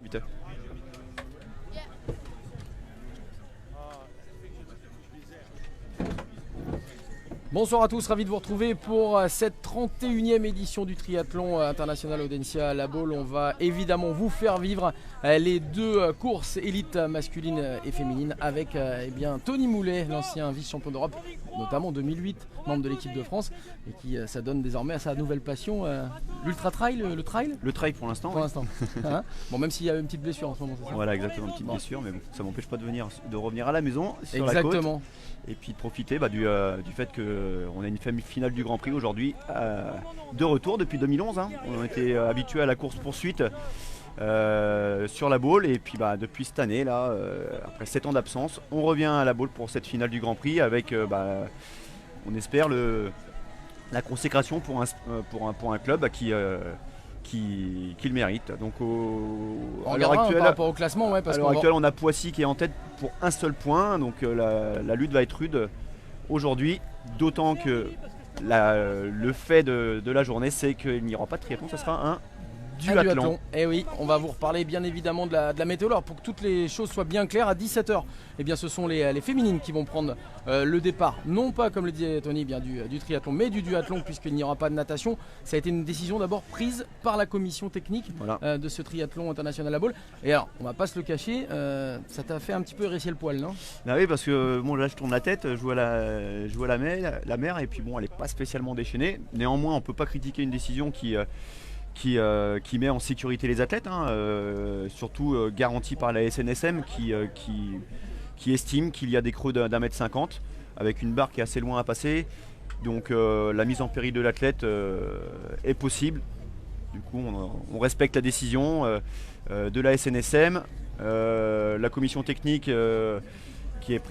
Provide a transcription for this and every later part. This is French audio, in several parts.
8h. Bonsoir à tous, ravi de vous retrouver pour cette 31e édition du triathlon international Audencia La Baule. On va évidemment vous faire vivre les deux courses élites masculine et féminine avec Tony Moulet, l'ancien vice-champion d'Europe, notamment 2008, membre de l'équipe de France, et qui s'adonne désormais à sa nouvelle passion, l'ultra trail, le trail. Le trail pour l'instant. Pour l'instant. Hein, bon, même s'il y a une petite blessure en ce moment, c'est ça. Voilà, exactement, une petite blessure, mais bon, ça m'empêche pas de revenir à la maison sur exactement. La côte. Et puis de profiter du fait qu'on a une finale du Grand Prix aujourd'hui de retour depuis 2011. Hein. On était habitués à la course-poursuite sur la Baule. Et puis depuis cette année, là, après 7 ans d'absence, on revient à la Baule pour cette finale du Grand Prix avec, on espère, la consécration pour un club qui le mérite. Donc à l'heure actuelle, par rapport au classement, ouais, parce à l'heure actuelle, on a Poissy qui est en tête pour un seul point, donc la lutte va être rude aujourd'hui, d'autant que le fait de la journée, c'est qu'il n'y aura pas de triathlon, ça sera un duathlon. Et oui, on va vous reparler bien évidemment de la météo. Alors pour que toutes les choses soient bien claires, à 17h, ce sont les féminines qui vont prendre le départ, non pas comme le disait Tony, du triathlon, mais du duathlon, puisqu'il n'y aura pas de natation. Ça a été une décision d'abord prise par la commission technique de ce triathlon international La Baule. Et alors, on va pas se le cacher, ça t'a fait un petit peu hérisser le poil, non? Ah oui, parce que là je tourne la tête, je vois la mer, et puis bon, elle n'est pas spécialement déchaînée. Néanmoins, on peut pas critiquer une décision qui met en sécurité les athlètes, surtout garantie par la SNSM qui estime qu'il y a des creux d'1 mètre 50 avec une barre qui est assez loin à passer. Donc la mise en péril de l'athlète est possible. Du coup, on respecte la décision de la SNSM. La commission technique qui est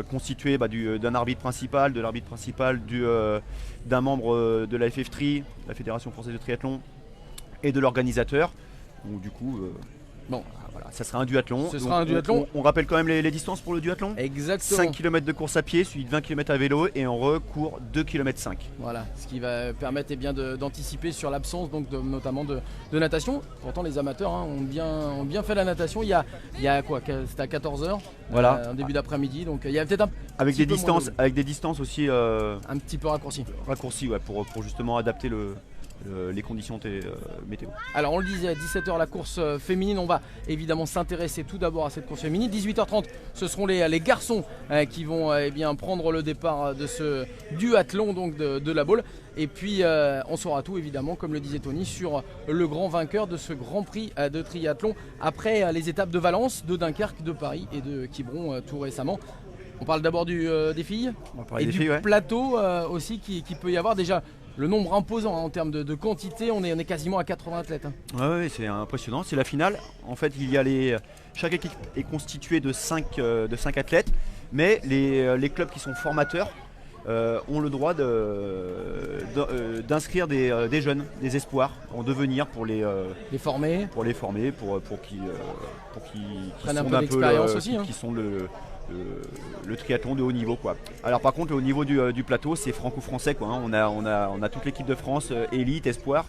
constituée d'un arbitre principal, d'un membre de la FF3, la Fédération Française de Triathlon, et de l'organisateur. Donc du coup, voilà, ça sera un duathlon. Ce sera un duathlon. On rappelle quand même les distances pour le duathlon. Exactement. 5 km de course à pied, suivi de 20 km à vélo, et en recours 2 km 5. Voilà, ce qui va permettre d'anticiper sur l'absence notamment de natation. Pourtant les amateurs ont bien fait la natation. Il y a quoi, c'était à 14h, voilà. En début d'après-midi, donc il y a peut-être avec des distances aussi un petit peu raccourcies. Ouais, pour justement adapter les conditions météo. Alors on le disait, à 17h la course féminine, on va évidemment s'intéresser tout d'abord à cette course féminine. 18h30, ce seront les garçons qui vont prendre le départ de ce duathlon donc de La Baule. Et puis on saura tout évidemment, comme le disait Tony, sur le grand vainqueur de ce Grand Prix de triathlon après les étapes de Valence, de Dunkerque, de Paris et de Quiberon tout récemment. On parle d'abord des filles et du plateau aussi qui peut y avoir déjà. Le nombre imposant en termes de quantité, on est quasiment à 80 athlètes. Oui, c'est impressionnant, c'est la finale. En fait, chaque équipe est constituée de 5 athlètes, mais les clubs qui sont formateurs ont le droit d'inscrire des jeunes, des espoirs en devenir pour les former, pour qu'ils prennent un peu d'expérience aussi. Qui sont le triathlon de haut niveau, quoi. Alors par contre, au niveau du plateau, c'est franco-français, quoi, hein. On a toute l'équipe de France, élite, espoir,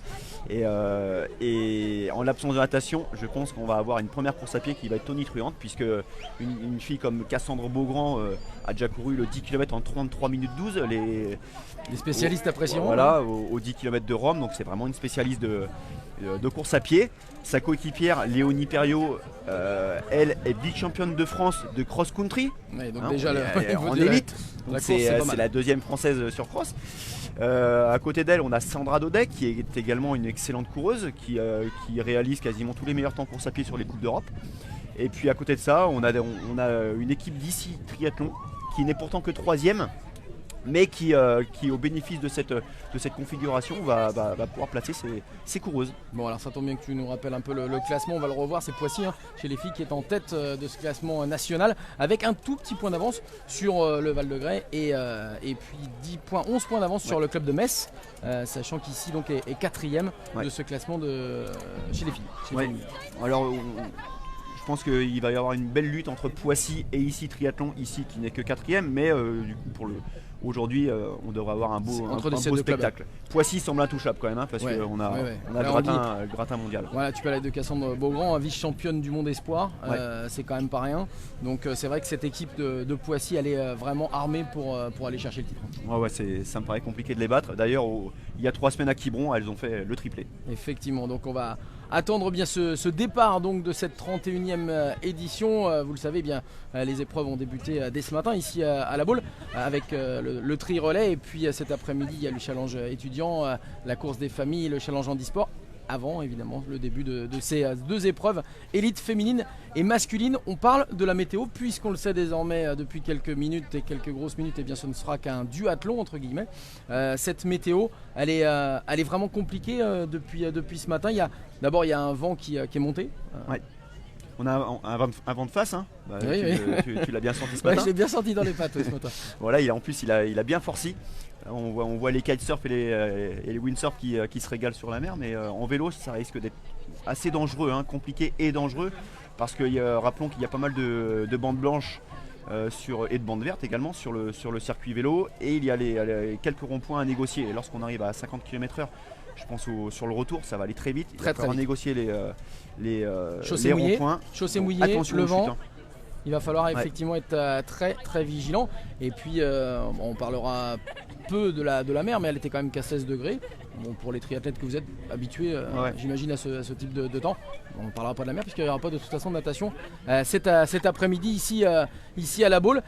et en l'absence de natation, je pense qu'on va avoir une première course à pied qui va être tonitruante, puisque une fille comme Cassandre Beaugrand a déjà couru le 10 km en 33 minutes 12. Les spécialistes apprécieront. Voilà, aux 10 km de Rome, donc c'est vraiment une spécialiste de course à pied. Sa coéquipière Léonie Perriot, elle est big championne de France de cross-country, donc déjà en élite. C'est la deuxième française sur cross. À côté d'elle, on a Sandra Daudet qui est également une excellente coureuse qui réalise quasiment tous les meilleurs temps course à pied sur les Coupes d'Europe. Et puis à côté de ça, on a une équipe d'ici triathlon qui n'est pourtant que 3e, mais qui au bénéfice de cette configuration va pouvoir placer ses coureuses. Bon, alors ça tombe bien que tu nous rappelles un peu le classement, on va le revoir, c'est Poissy chez les filles qui est en tête de ce classement national avec un tout petit point d'avance sur le Val-de-Grès et puis 11 points d'avance sur le club de Metz, sachant qu'ici donc est 4e de ce classement chez les filles. Alors je pense qu'il va y avoir une belle lutte entre Poissy et ici Triathlon, ici qui n'est que 4e, mais du coup aujourd'hui on devrait avoir un beau spectacle. Poissy semble intouchable quand même, parce qu'on a le gratin mondial. Voilà, tu parlais de Cassandre Beaugrand, vice-championne du monde espoir, c'est quand même pas rien. Donc c'est vrai que cette équipe de Poissy, elle est vraiment armée pour aller chercher le titre. Ouais, ça me paraît compliqué de les battre. D'ailleurs, il y a 3 semaines à Quiberon, elles ont fait le triplé. Effectivement, donc on va attendre bien ce départ donc de cette 31e édition. Vous le savez bien, les épreuves ont débuté dès ce matin ici à La Baule avec le tri relais, et puis cet après-midi il y a le challenge étudiant, la course des familles, le challenge handisport, avant évidemment le début de ces 2 épreuves élite féminine et masculine. On parle de la météo puisqu'on le sait désormais depuis quelques minutes et quelques grosses minutes, et bien ce ne sera qu'un duathlon entre guillemets. Cette météo elle est vraiment compliquée depuis ce matin. D'abord il y a un vent qui est monté. Ouais. On a un vent de face, hein. Tu l'as bien senti ce matin. Je l'ai bien senti dans les pattes ce matin. Voilà, en plus il a bien forci. On voit les kitesurf et les windsurf qui se régalent sur la mer, mais en vélo ça risque d'être assez dangereux, compliqué et dangereux, parce que rappelons qu'il y a pas mal de bandes blanches et de bandes vertes également sur le circuit vélo, et il y a quelques ronds-points à négocier. Et lorsqu'on arrive à 50 km/h, je pense sur le retour ça va aller très vite. Il va falloir négocier les ronds-points. Chaussée mouillée, attention le aux vent. chutes, Il va falloir effectivement être très très vigilant. Et puis on parlera peu de la mer, mais elle était quand même qu'à 16 degrés. Bon, pour les triathlètes que vous êtes habitués, j'imagine, à ce type de temps. On ne parlera pas de la mer puisqu'il n'y aura pas de toute façon de natation cet après-midi ici à La Baule.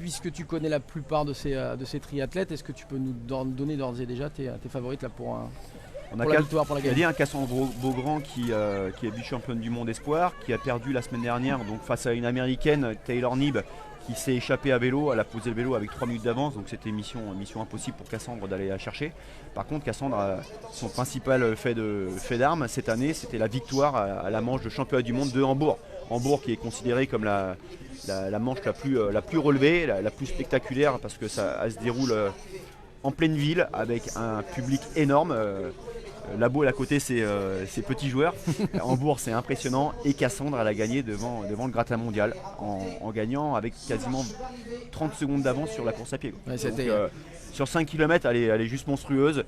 Puisque tu connais la plupart de ces triathlètes, est-ce que tu peux nous donner d'ores et déjà tes favorites là pour la victoire, pour la gagne? Il y a un Cassandre Beaugrand qui est vice-championne du monde espoir, qui a perdu la semaine dernière donc face à une américaine, Taylor Knibb, qui s'est échappée à vélo. Elle a posé le vélo avec 3 minutes d'avance, donc c'était mission impossible pour Cassandre d'aller la chercher. Par contre, Cassandre, son principal fait d'armes cette année, c'était la victoire à la manche de championnat du monde de Hambourg. Hambourg qui est considérée comme la manche la plus relevée, la plus spectaculaire, parce que elle se déroule en pleine ville avec un public énorme. La Baule à côté, c'est petits joueurs. Hambourg, c'est impressionnant. Et Cassandre, elle a gagné devant le gratin mondial en gagnant avec quasiment 30 secondes d'avance sur la course à pied. Donc, sur 5 km, elle est juste monstrueuse.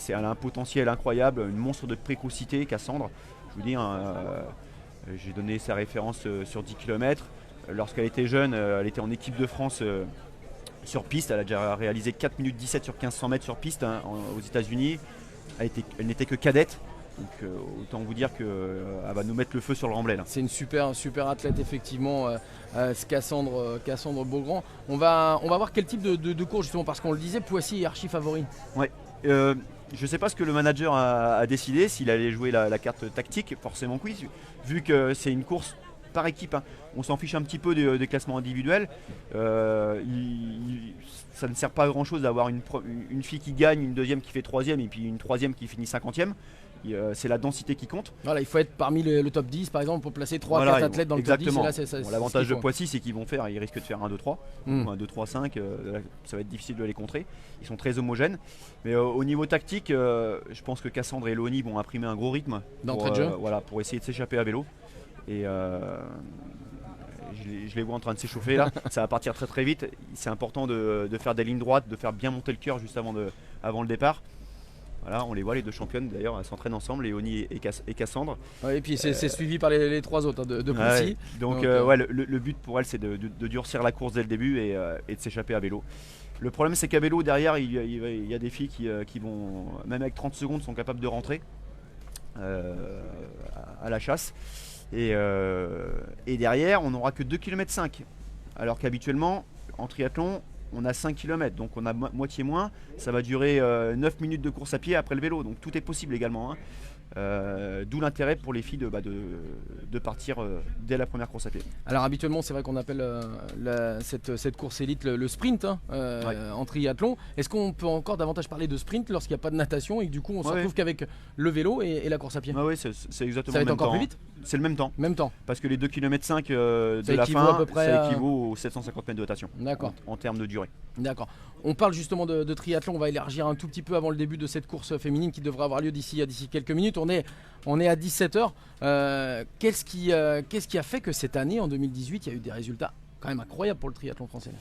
Elle a un potentiel incroyable, une monstre de précocité, Cassandre. Je vous dis, j'ai donné sa référence sur 10 km. Lorsqu'elle était jeune, elle était en équipe de France sur piste. Elle a déjà réalisé 4 minutes 17 sur 1500 mètres sur piste aux États-Unis. Elle n'était que cadette, donc autant vous dire qu'elle va nous mettre le feu sur le remblai là. C'est une super athlète effectivement, Cassandre Beaugrand. On va voir quel type de cours justement, parce qu'on le disait, Poissy est archi favori. Ouais. Je ne sais pas ce que le manager a décidé, s'il allait jouer la carte tactique, forcément oui, vu que c'est une course par équipe. On s'en fiche un petit peu des classements individuels. Ça ne sert pas à grand chose d'avoir une fille qui gagne, une deuxième qui fait troisième et puis une troisième qui finit 50e. C'est la densité qui compte. Voilà, il faut être parmi le top 10 par exemple pour placer 3-4 athlètes dans le top 10. L'avantage de Poissy, c'est qu'ils risquent de faire 1-2-3. Un 2-3-5, ça va être difficile de les contrer. Ils sont très homogènes. Mais au niveau tactique, je pense que Cassandre et Léonie vont imprimer un gros rythme d'entrée de jeu. Pour essayer de s'échapper à vélo. Et je les vois en train de s'échauffer là. Ça va partir très très vite. C'est important de faire des lignes droites, de faire bien monter le cœur juste avant le départ. Voilà, on les voit, les 2 championnes d'ailleurs, elles s'entraînent ensemble, Léonie et Cassandre. Ouais, et puis c'est suivi par les 3 autres de Poissy. Ouais, donc le but pour elles, c'est de durcir la course dès le début et de s'échapper à vélo. Le problème, c'est qu'à vélo, derrière, il y a des filles qui vont, même avec 30 secondes, sont capables de rentrer à la chasse. Et derrière, on n'aura que 2,5 km. Alors qu'habituellement, en triathlon, on a 5 km, donc on a moitié moins. Ça va durer 9 minutes de course à pied après le vélo, donc tout est possible également. D'où l'intérêt pour les filles de partir dès la première course à pied. Alors habituellement, c'est vrai qu'on appelle cette course élite le sprint en triathlon. Est-ce qu'on peut encore davantage parler de sprint lorsqu'il n'y a pas de natation et que du coup on se retrouve qu'avec le vélo et la course à pied? Oui, c'est exactement ça va le être même encore temps. plus vite? C'est le même temps. Même temps. Parce que les 2,5 km de la fin, à peu près ça équivaut aux 750 mètres de natation. D'accord. En termes de durée. D'accord. On parle justement de triathlon, on va élargir un tout petit peu avant le début de cette course féminine qui devrait avoir lieu d'ici quelques minutes. On est à 17h. Qu'est-ce qui a fait que cette année, en 2018, il y a eu des résultats quand même incroyables pour le triathlon français?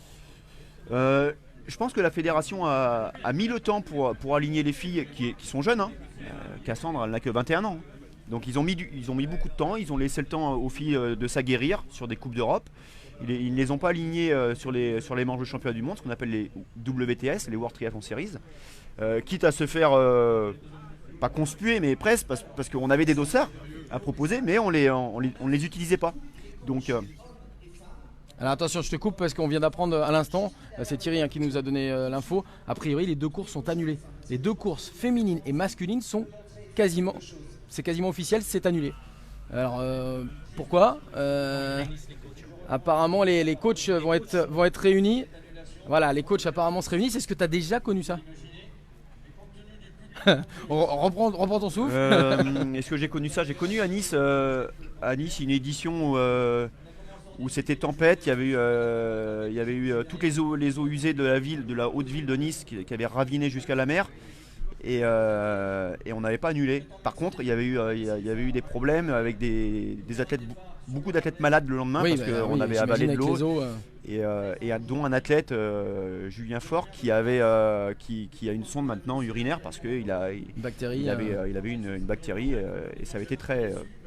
je pense que la fédération a mis le temps pour aligner les filles qui sont jeunes. Hein. Cassandre, elle n'a que 21 ans. Donc ils ont mis beaucoup de temps, ils ont laissé le temps aux filles de s'aguerrir sur des Coupes d'Europe. Ils ne les ont pas alignés sur les manches de championnat du monde, ce qu'on appelle les WTS, les World Triathlon Series. Quitte à se faire, pas conspuer, mais presque, parce qu'on avait des dossards à proposer, mais on les utilisait pas. Donc... Alors attention, je te coupe parce qu'on vient d'apprendre à l'instant, c'est Thierry qui nous a donné l'info. A priori, les 2 courses sont annulées. Les 2 courses féminines et masculines sont quasiment officiel, c'est annulé. Alors pourquoi apparemment les coachs vont être réunis. Voilà, les coachs apparemment se réunissent. Est-ce que tu as déjà connu ça? reprends ton souffle. Est-ce que j'ai connu ça? J'ai connu à Nice une édition où c'était tempête. Il y avait eu toutes les eaux usées de la haute ville de Nice qui avaient raviné jusqu'à la mer. Et on n'avait pas annulé. Par contre, il y avait eu des problèmes avec des athlètes, beaucoup d'athlètes malades le lendemain, parce qu'on avait avalé de l'eau. Et dont un athlète, Julien Faure, qui a une sonde maintenant urinaire parce qu'il avait une bactérie et ça avait été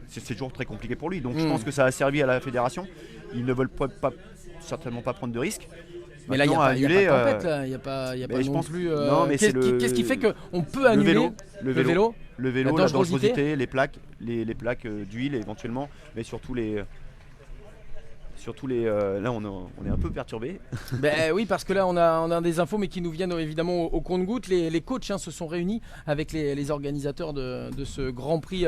c'est toujours très compliqué pour lui. Donc je pense que ça a servi à la fédération. Ils ne veulent certainement pas prendre de risques. Mais là, il n'y a pas de tempête, là. Il n'y a pas non plus. Qu'est-ce qui fait qu'on peut annuler le vélo, la dangerosité, les plaques d'huile éventuellement, mais surtout les. Là, on est un peu perturbé. Oui, parce que là, on a des infos, mais qui nous viennent évidemment au compte-gouttes. Les coachs se sont réunis avec les organisateurs de ce Grand Prix.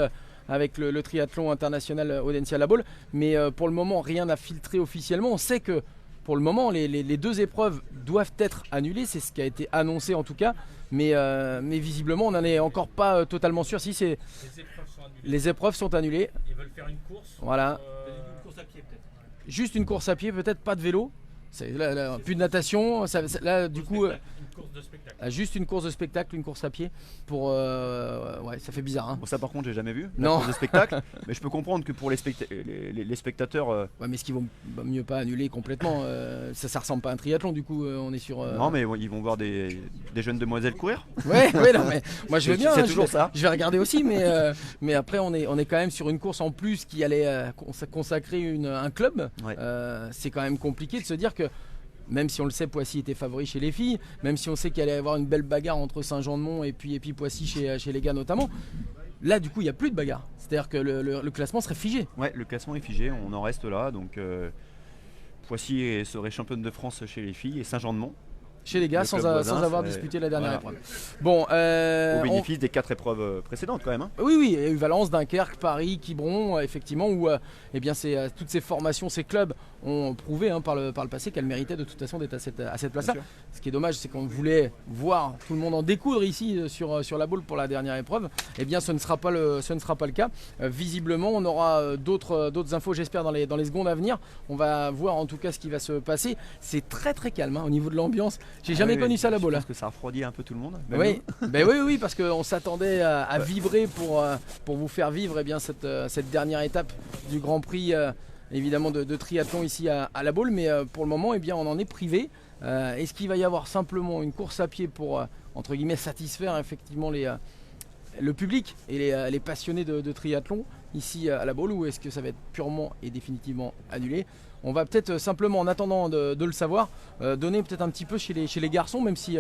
Avec le triathlon international Audencia Labaule, mais pour le moment rien n'a filtré officiellement. On sait que pour le moment les 2 épreuves doivent être annulées, c'est ce qui a été annoncé en tout cas, mais visiblement on n'en est encore pas totalement sûr. Si c'est les épreuves sont annulées. Ils veulent faire une course. Voilà. Une course à pied peut-être. Juste une course à pied, peut-être pas de vélo. Là, plus de natation, là du coup. Une course de spectacle. Juste une course de spectacle, une course à pied pour ouais, ça fait bizarre hein. Bon, ça par contre j'ai jamais vu la course de spectacle, mais je peux comprendre que pour les spectateurs ouais, mais est-ce qu'ils vont mieux pas annuler complètement ça ressemble pas à un triathlon du coup on est sur Non mais ils vont voir des jeunes demoiselles courir. Ouais, non, mais moi je veux bien c'est toujours ça. Je vais regarder aussi mais après on est quand même sur une course en plus qui allait consacrer un club. Ouais. C'est quand même compliqué de se dire que même si on le sait, Poissy était favori chez les filles, même si on sait qu'il allait y avoir une belle bagarre entre Saint-Jean-de-Mont et puis Poissy chez les gars notamment, là du coup il n'y a plus de bagarre, c'est-à-dire que le classement serait figé. Ouais, le classement est figé, on en reste là, donc Poissy serait championne de France chez les filles et Saint-Jean-de-Mont chez les gars sans avoir disputé la dernière épreuve. Bon, au bénéfice des 4 épreuves précédentes quand même. Hein. Oui, il y a eu Valence, Dunkerque, Paris, Quiberon, effectivement, où toutes ces formations, ces clubs ont prouvé par le passé qu'elles méritaient de toute façon d'être à cette place-là. Ce qui est dommage, c'est qu'on voulait voir tout le monde en découdre ici sur la boule pour la dernière épreuve. Eh bien, ce ne sera pas le cas. Visiblement, on aura d'autres infos, j'espère, dans les secondes à venir. On va voir en tout cas ce qui va se passer. C'est très très calme au niveau de l'ambiance. J'ai jamais connu ça la boule. Parce que ça refroidit un peu tout le monde. Oui, parce qu'on s'attendait à vibrer pour vous faire vivre cette dernière étape du Grand Prix évidemment de triathlon ici à la boule, mais pour le moment on en est privé. Est-ce qu'il va y avoir simplement une course à pied pour entre guillemets satisfaire effectivement le public et les passionnés de triathlon ici à la boule, ou est-ce que ça va être purement et définitivement annulé? On va peut-être simplement, en attendant de le savoir, donner peut-être un petit peu chez les garçons, même si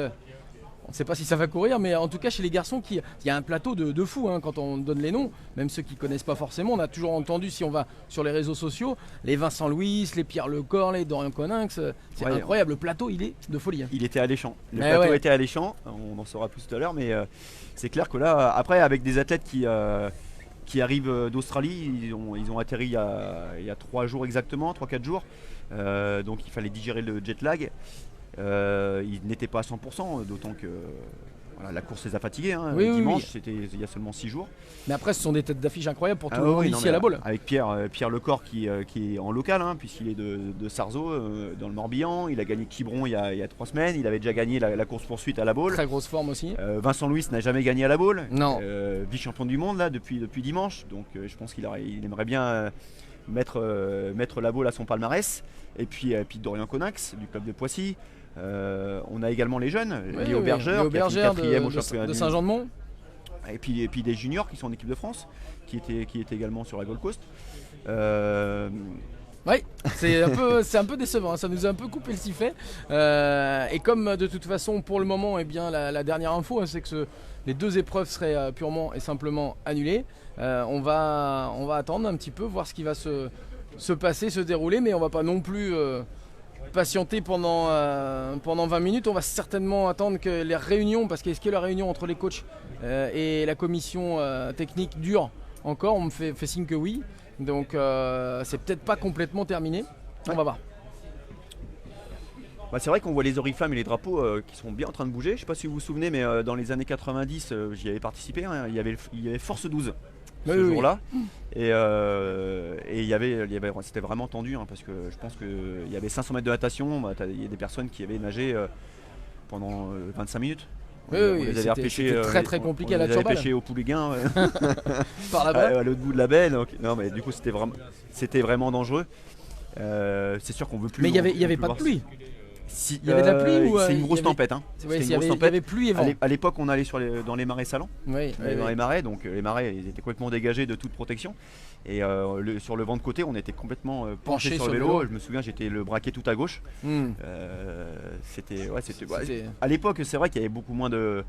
on ne sait pas si ça va courir, mais en tout cas chez les garçons, il y a un plateau de fou quand on donne les noms, même ceux qui ne connaissent pas forcément. On a toujours entendu, si on va sur les réseaux sociaux, les Vincent Louis, les Pierre Lecor, les Dorian Coninx, c'est incroyable, le plateau il est de folie. Il était alléchant, le plateau était alléchant, on en saura plus tout à l'heure, mais c'est clair que là, après avec des athlètes qui arrivent d'Australie, ils ont atterri il y a 3 jours exactement, 3-4 jours, donc il fallait digérer le jet lag. Ils n'étaient pas à 100%, d'autant que la course les a fatigués. Dimanche, c'était il y a seulement 6 jours. Mais après, ce sont des têtes d'affiche incroyables pour tout le monde ici à la boule. Avec Pierre Lecor qui est en local, puisqu'il est de Sarzeau, dans le Morbihan. Il a gagné Quiberon il y a 3 semaines. Il avait déjà gagné la course poursuite à la boule. Très grosse forme aussi. Vincent Louis n'a jamais gagné à la boule. Non. Vice-champion du monde là, depuis dimanche. Donc je pense qu'il aimerait bien mettre la boule à son palmarès. Et puis Dorian Coninx du club de Poissy. On a également les jeunes, Oui, Léo oui, Berger, Léo qui a fini Berger 4e au championnat de du Saint-Jean-de-Mont. Et puis des juniors qui sont en équipe de France, qui étaient également sur la Gold Coast. Oui, c'est un peu décevant, hein, ça nous a un peu coupé le sifflet. Et comme de toute façon pour le moment, eh bien, la dernière info, hein, c'est que les 2 épreuves seraient purement et simplement annulées. On va attendre un petit peu, voir ce qui va se passer, se dérouler, mais on va pas non plus patienter pendant 20 minutes. On va certainement attendre que les réunions, parce qu'est-ce que la réunion entre les coachs et la commission technique dure encore. On me fait signe que oui. Donc c'est peut-être pas complètement terminé. On va voir. Bah, c'est vrai qu'on voit les oriflammes et les drapeaux qui sont bien en train de bouger. Je ne sais pas si vous vous souvenez, mais dans les années 90, j'y avais participé. Hein. Il y avait Force 12 ce jour-là. Et c'était vraiment tendu, hein, parce que je pense qu'il y avait 500 mètres de natation. Bah, il y a des personnes qui avaient nagé pendant 25 minutes. On les avait repêchés, c'était très très compliqué à la turballe. On les avait turballe. pêchés au Pouliguen, Par là-bas. à l'autre bout de la baie. Donc, non, mais du coup, c'était vraiment dangereux. C'est sûr qu'on veut plus. Mais il n'y avait pas de pluie. Si, Il y avait de la pluie ou c'est une grosse tempête. Hein. Ouais, C'était il y avait pluie et vent. À l'époque, on allait dans les marais salants. Oui, Dans les marais, donc les marais ils étaient complètement dégagés de toute protection. Et sur le vent de côté, on était complètement penché sur le vélo. Je me souviens, j'étais le braquet tout à gauche. C'était. À l'époque, c'est vrai qu'il y avait beaucoup moins de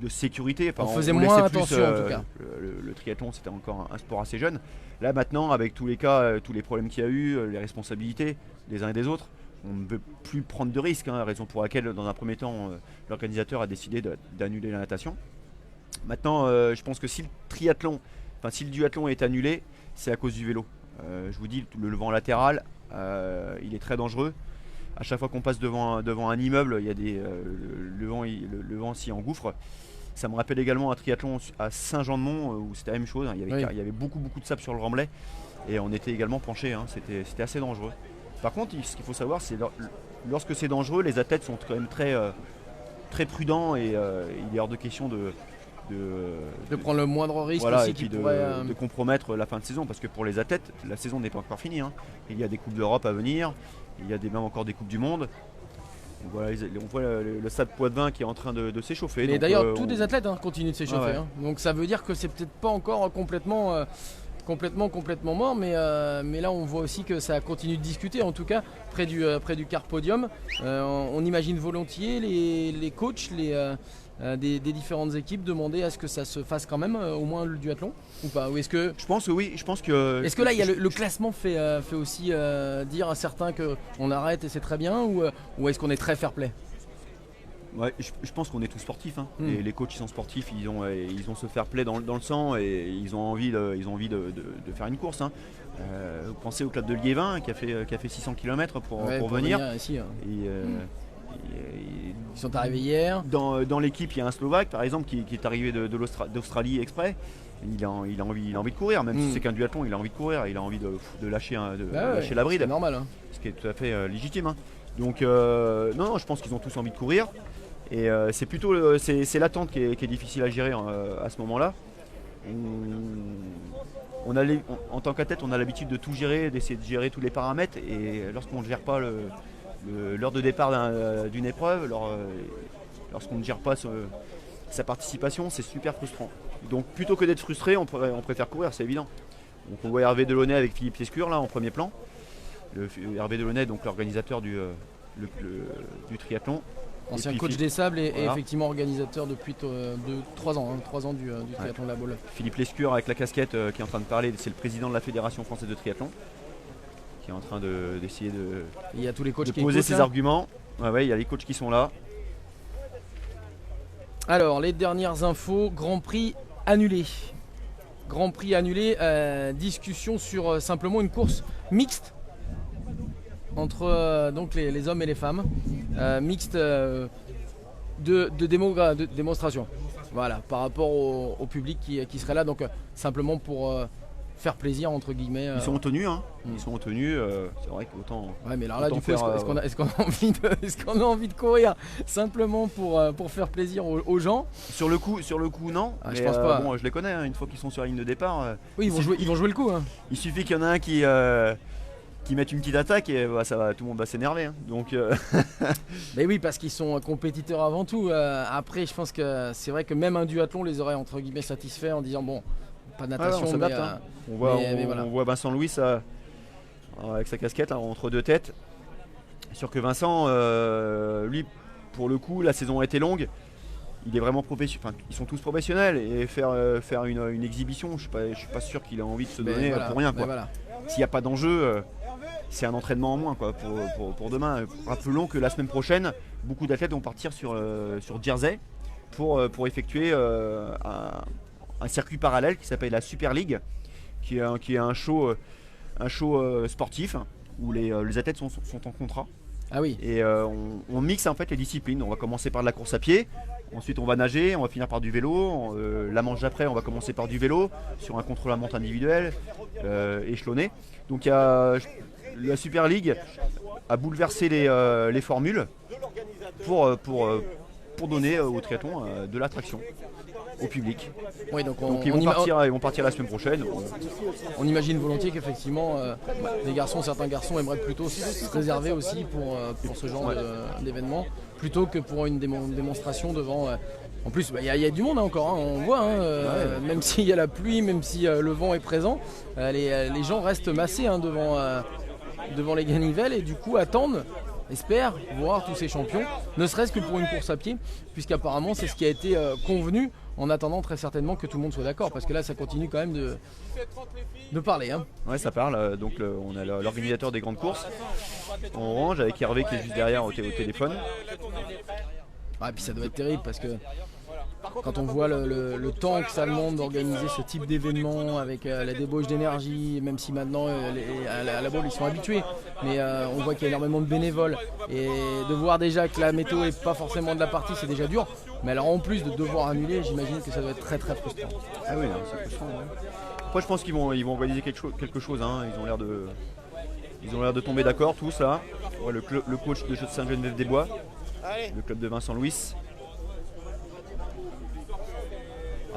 sécurité. Enfin, on faisait laissait moins plus, attention en tout cas. Le triathlon, c'était encore un sport assez jeune. Là maintenant, avec tous les cas, tous les problèmes qu'il y a eu, les responsabilités des uns et des autres, on ne peut plus prendre de risques, hein, raison pour laquelle dans un premier temps l'organisateur a décidé d'annuler la natation. Maintenant je pense que si le duathlon est annulé, c'est à cause du vélo. Je vous dis, le vent latéral il est très dangereux. À chaque fois qu'on passe devant un immeuble, il y a le vent s'y engouffre. Ça me rappelle également un triathlon à Saint-Jean-de-Mont où c'était la même chose, hein. Il y avait beaucoup de sable sur le remblai et on était également penchés, hein. C'était assez dangereux. Par contre, ce qu'il faut savoir, c'est lorsque c'est dangereux, les athlètes sont quand même très prudents et il est hors de question de prendre le moindre risque, voilà, aussi et puis de compromettre la fin de saison, parce que pour les athlètes, la saison n'est pas encore finie, hein. Il y a des coupes d'Europe à venir, il y a même encore des coupes du monde. Donc voilà, on voit le stade Poitvin qui est en train de s'échauffer. Et d'ailleurs, tous les athlètes continuent de s'échauffer. Ouais. Hein. Donc ça veut dire que c'est peut-être pas encore complètement mort, mais là on voit aussi que ça continue de discuter, en tout cas près du car podium. On imagine volontiers les coachs des différentes équipes demander à ce que ça se fasse quand même, au moins le duathlon ou pas, ou est-ce que Je pense que oui, est-ce que là il y a le classement fait aussi dire à certains qu'on arrête et c'est très bien, ou est-ce qu'on est très fair play? Ouais, je pense qu'on est tous sportifs, hein. Et les coachs ils sont sportifs, ils ont ce fair play dans le sang et ils ont envie de faire une course, hein. Vous pensez au club de Liévin qui a fait 600 km pour venir ici, hein. Ils sont arrivés hier. Dans l'équipe, il y a un Slovaque par exemple qui est arrivé d'Australie exprès. Il a envie de courir, même si c'est qu'un duathlon, il a envie de courir, il a envie de lâcher la bride. C'est normal, hein. Ce qui est tout à fait légitime, hein. Donc non, je pense qu'ils ont tous envie de courir. Et c'est plutôt c'est l'attente qui est difficile à gérer à ce moment-là. En tant qu'athlète, on a l'habitude de tout gérer, d'essayer de gérer tous les paramètres. Et lorsqu'on ne gère pas l'heure de départ d'une épreuve, lorsqu'on ne gère pas sa participation, c'est super frustrant. Donc plutôt que d'être frustré, on préfère courir, c'est évident. Donc on voit Hervé Delaunay avec Philippe Lescure là en premier plan. Hervé Delaunay, donc l'organisateur du triathlon. Ancien coach des sables et effectivement organisateur depuis 3 ans, hein, 3 ans du triathlon de la Baule. Philippe Lescure avec la casquette qui est en train de parler, c'est le président de la Fédération française de triathlon qui est en train d'essayer il y a tous les coachs de qui poser écoutent, ses arguments. Ouais, il y a les coachs qui sont là. Alors les dernières infos, Grand Prix annulé. Grand Prix annulé, discussion sur simplement une course mixte entre donc les hommes et les femmes, mixte de démonstration. Voilà, par rapport au public qui serait là, donc simplement pour faire plaisir entre guillemets. Ils sont en tenue, hein. Ils sont en tenue, c'est vrai qu'autant. Ouais, mais alors là, du coup, est-ce qu'on a envie de courir simplement pour faire plaisir aux gens? Sur le coup, non. Ah, je pense pas. Bon, je les connais, hein, une fois qu'ils sont sur la ligne de départ. Oui, ils vont jouer le coup, hein. Il suffit qu'il y en a un qui qu'ils mettent une petite attaque et ça va, tout le monde va s'énerver. Hein. Donc, Mais oui, parce qu'ils sont compétiteurs avant tout. Après, je pense que c'est vrai que même un duathlon les aurait entre guillemets satisfaits en disant bon, pas de natation, on s'adapte. Hein. On voit Vincent Louis avec sa casquette là, entre deux têtes. Sûr que Vincent, lui, pour le coup, la saison a été longue. Il est vraiment professionnel. Enfin, ils sont tous professionnels et faire une exhibition, je suis pas sûr qu'il a envie de se donner pour rien. Quoi. Voilà. S'il n'y a pas d'enjeu, c'est un entraînement en moins quoi, pour demain. Rappelons que la semaine prochaine, beaucoup d'athlètes vont partir sur Jersey pour effectuer un circuit parallèle qui s'appelle la Super League, qui est un show sportif où les athlètes sont en contrat. Ah oui. Et on mixe en fait les disciplines. On va commencer par de la course à pied, ensuite on va nager, on va finir par du vélo. La manche d'après, on va commencer par du vélo sur un contre-la-montre individuel, échelonné. Donc la Super League a bouleversé les formules pour donner au triathlon de l'attraction au public. Oui, donc ils vont partir la semaine prochaine. On imagine volontiers qu'effectivement certains garçons aimeraient plutôt se réserver aussi pour ce genre d'événement plutôt que pour une démonstration devant. En plus, il y a du monde encore, hein, on voit, même s'il y a la pluie, même si le vent est présent, les gens restent massés devant les ganivelles et du coup attendent. Espère voir tous ces champions, ne serait-ce que pour une course à pied, puisqu'apparemment c'est ce qui a été convenu, en attendant très certainement que tout le monde soit d'accord, parce que là ça continue quand même de parler. Hein. Ouais, ça parle, donc on a l'organisateur des grandes courses, en orange, avec Hervé qui est juste derrière au téléphone. Et puis ça doit être terrible, parce que quand on voit le temps que ça demande d'organiser ce type d'événement avec la débauche d'énergie, même si maintenant à la boule ils sont habitués, mais on voit qu'il y a énormément de bénévoles et de voir déjà que la météo n'est pas forcément de la partie, c'est déjà dur, mais alors en plus de devoir annuler, j'imagine que ça doit être très très frustrant. Ah oui, c'est frustrant. Ouais. Après je pense qu'ils vont organiser quelque chose, hein. Ils ont l'air de tomber d'accord tous là. Ouais, le coach de Saint-Geneviève-des-Bois, le club de Vincent Louis.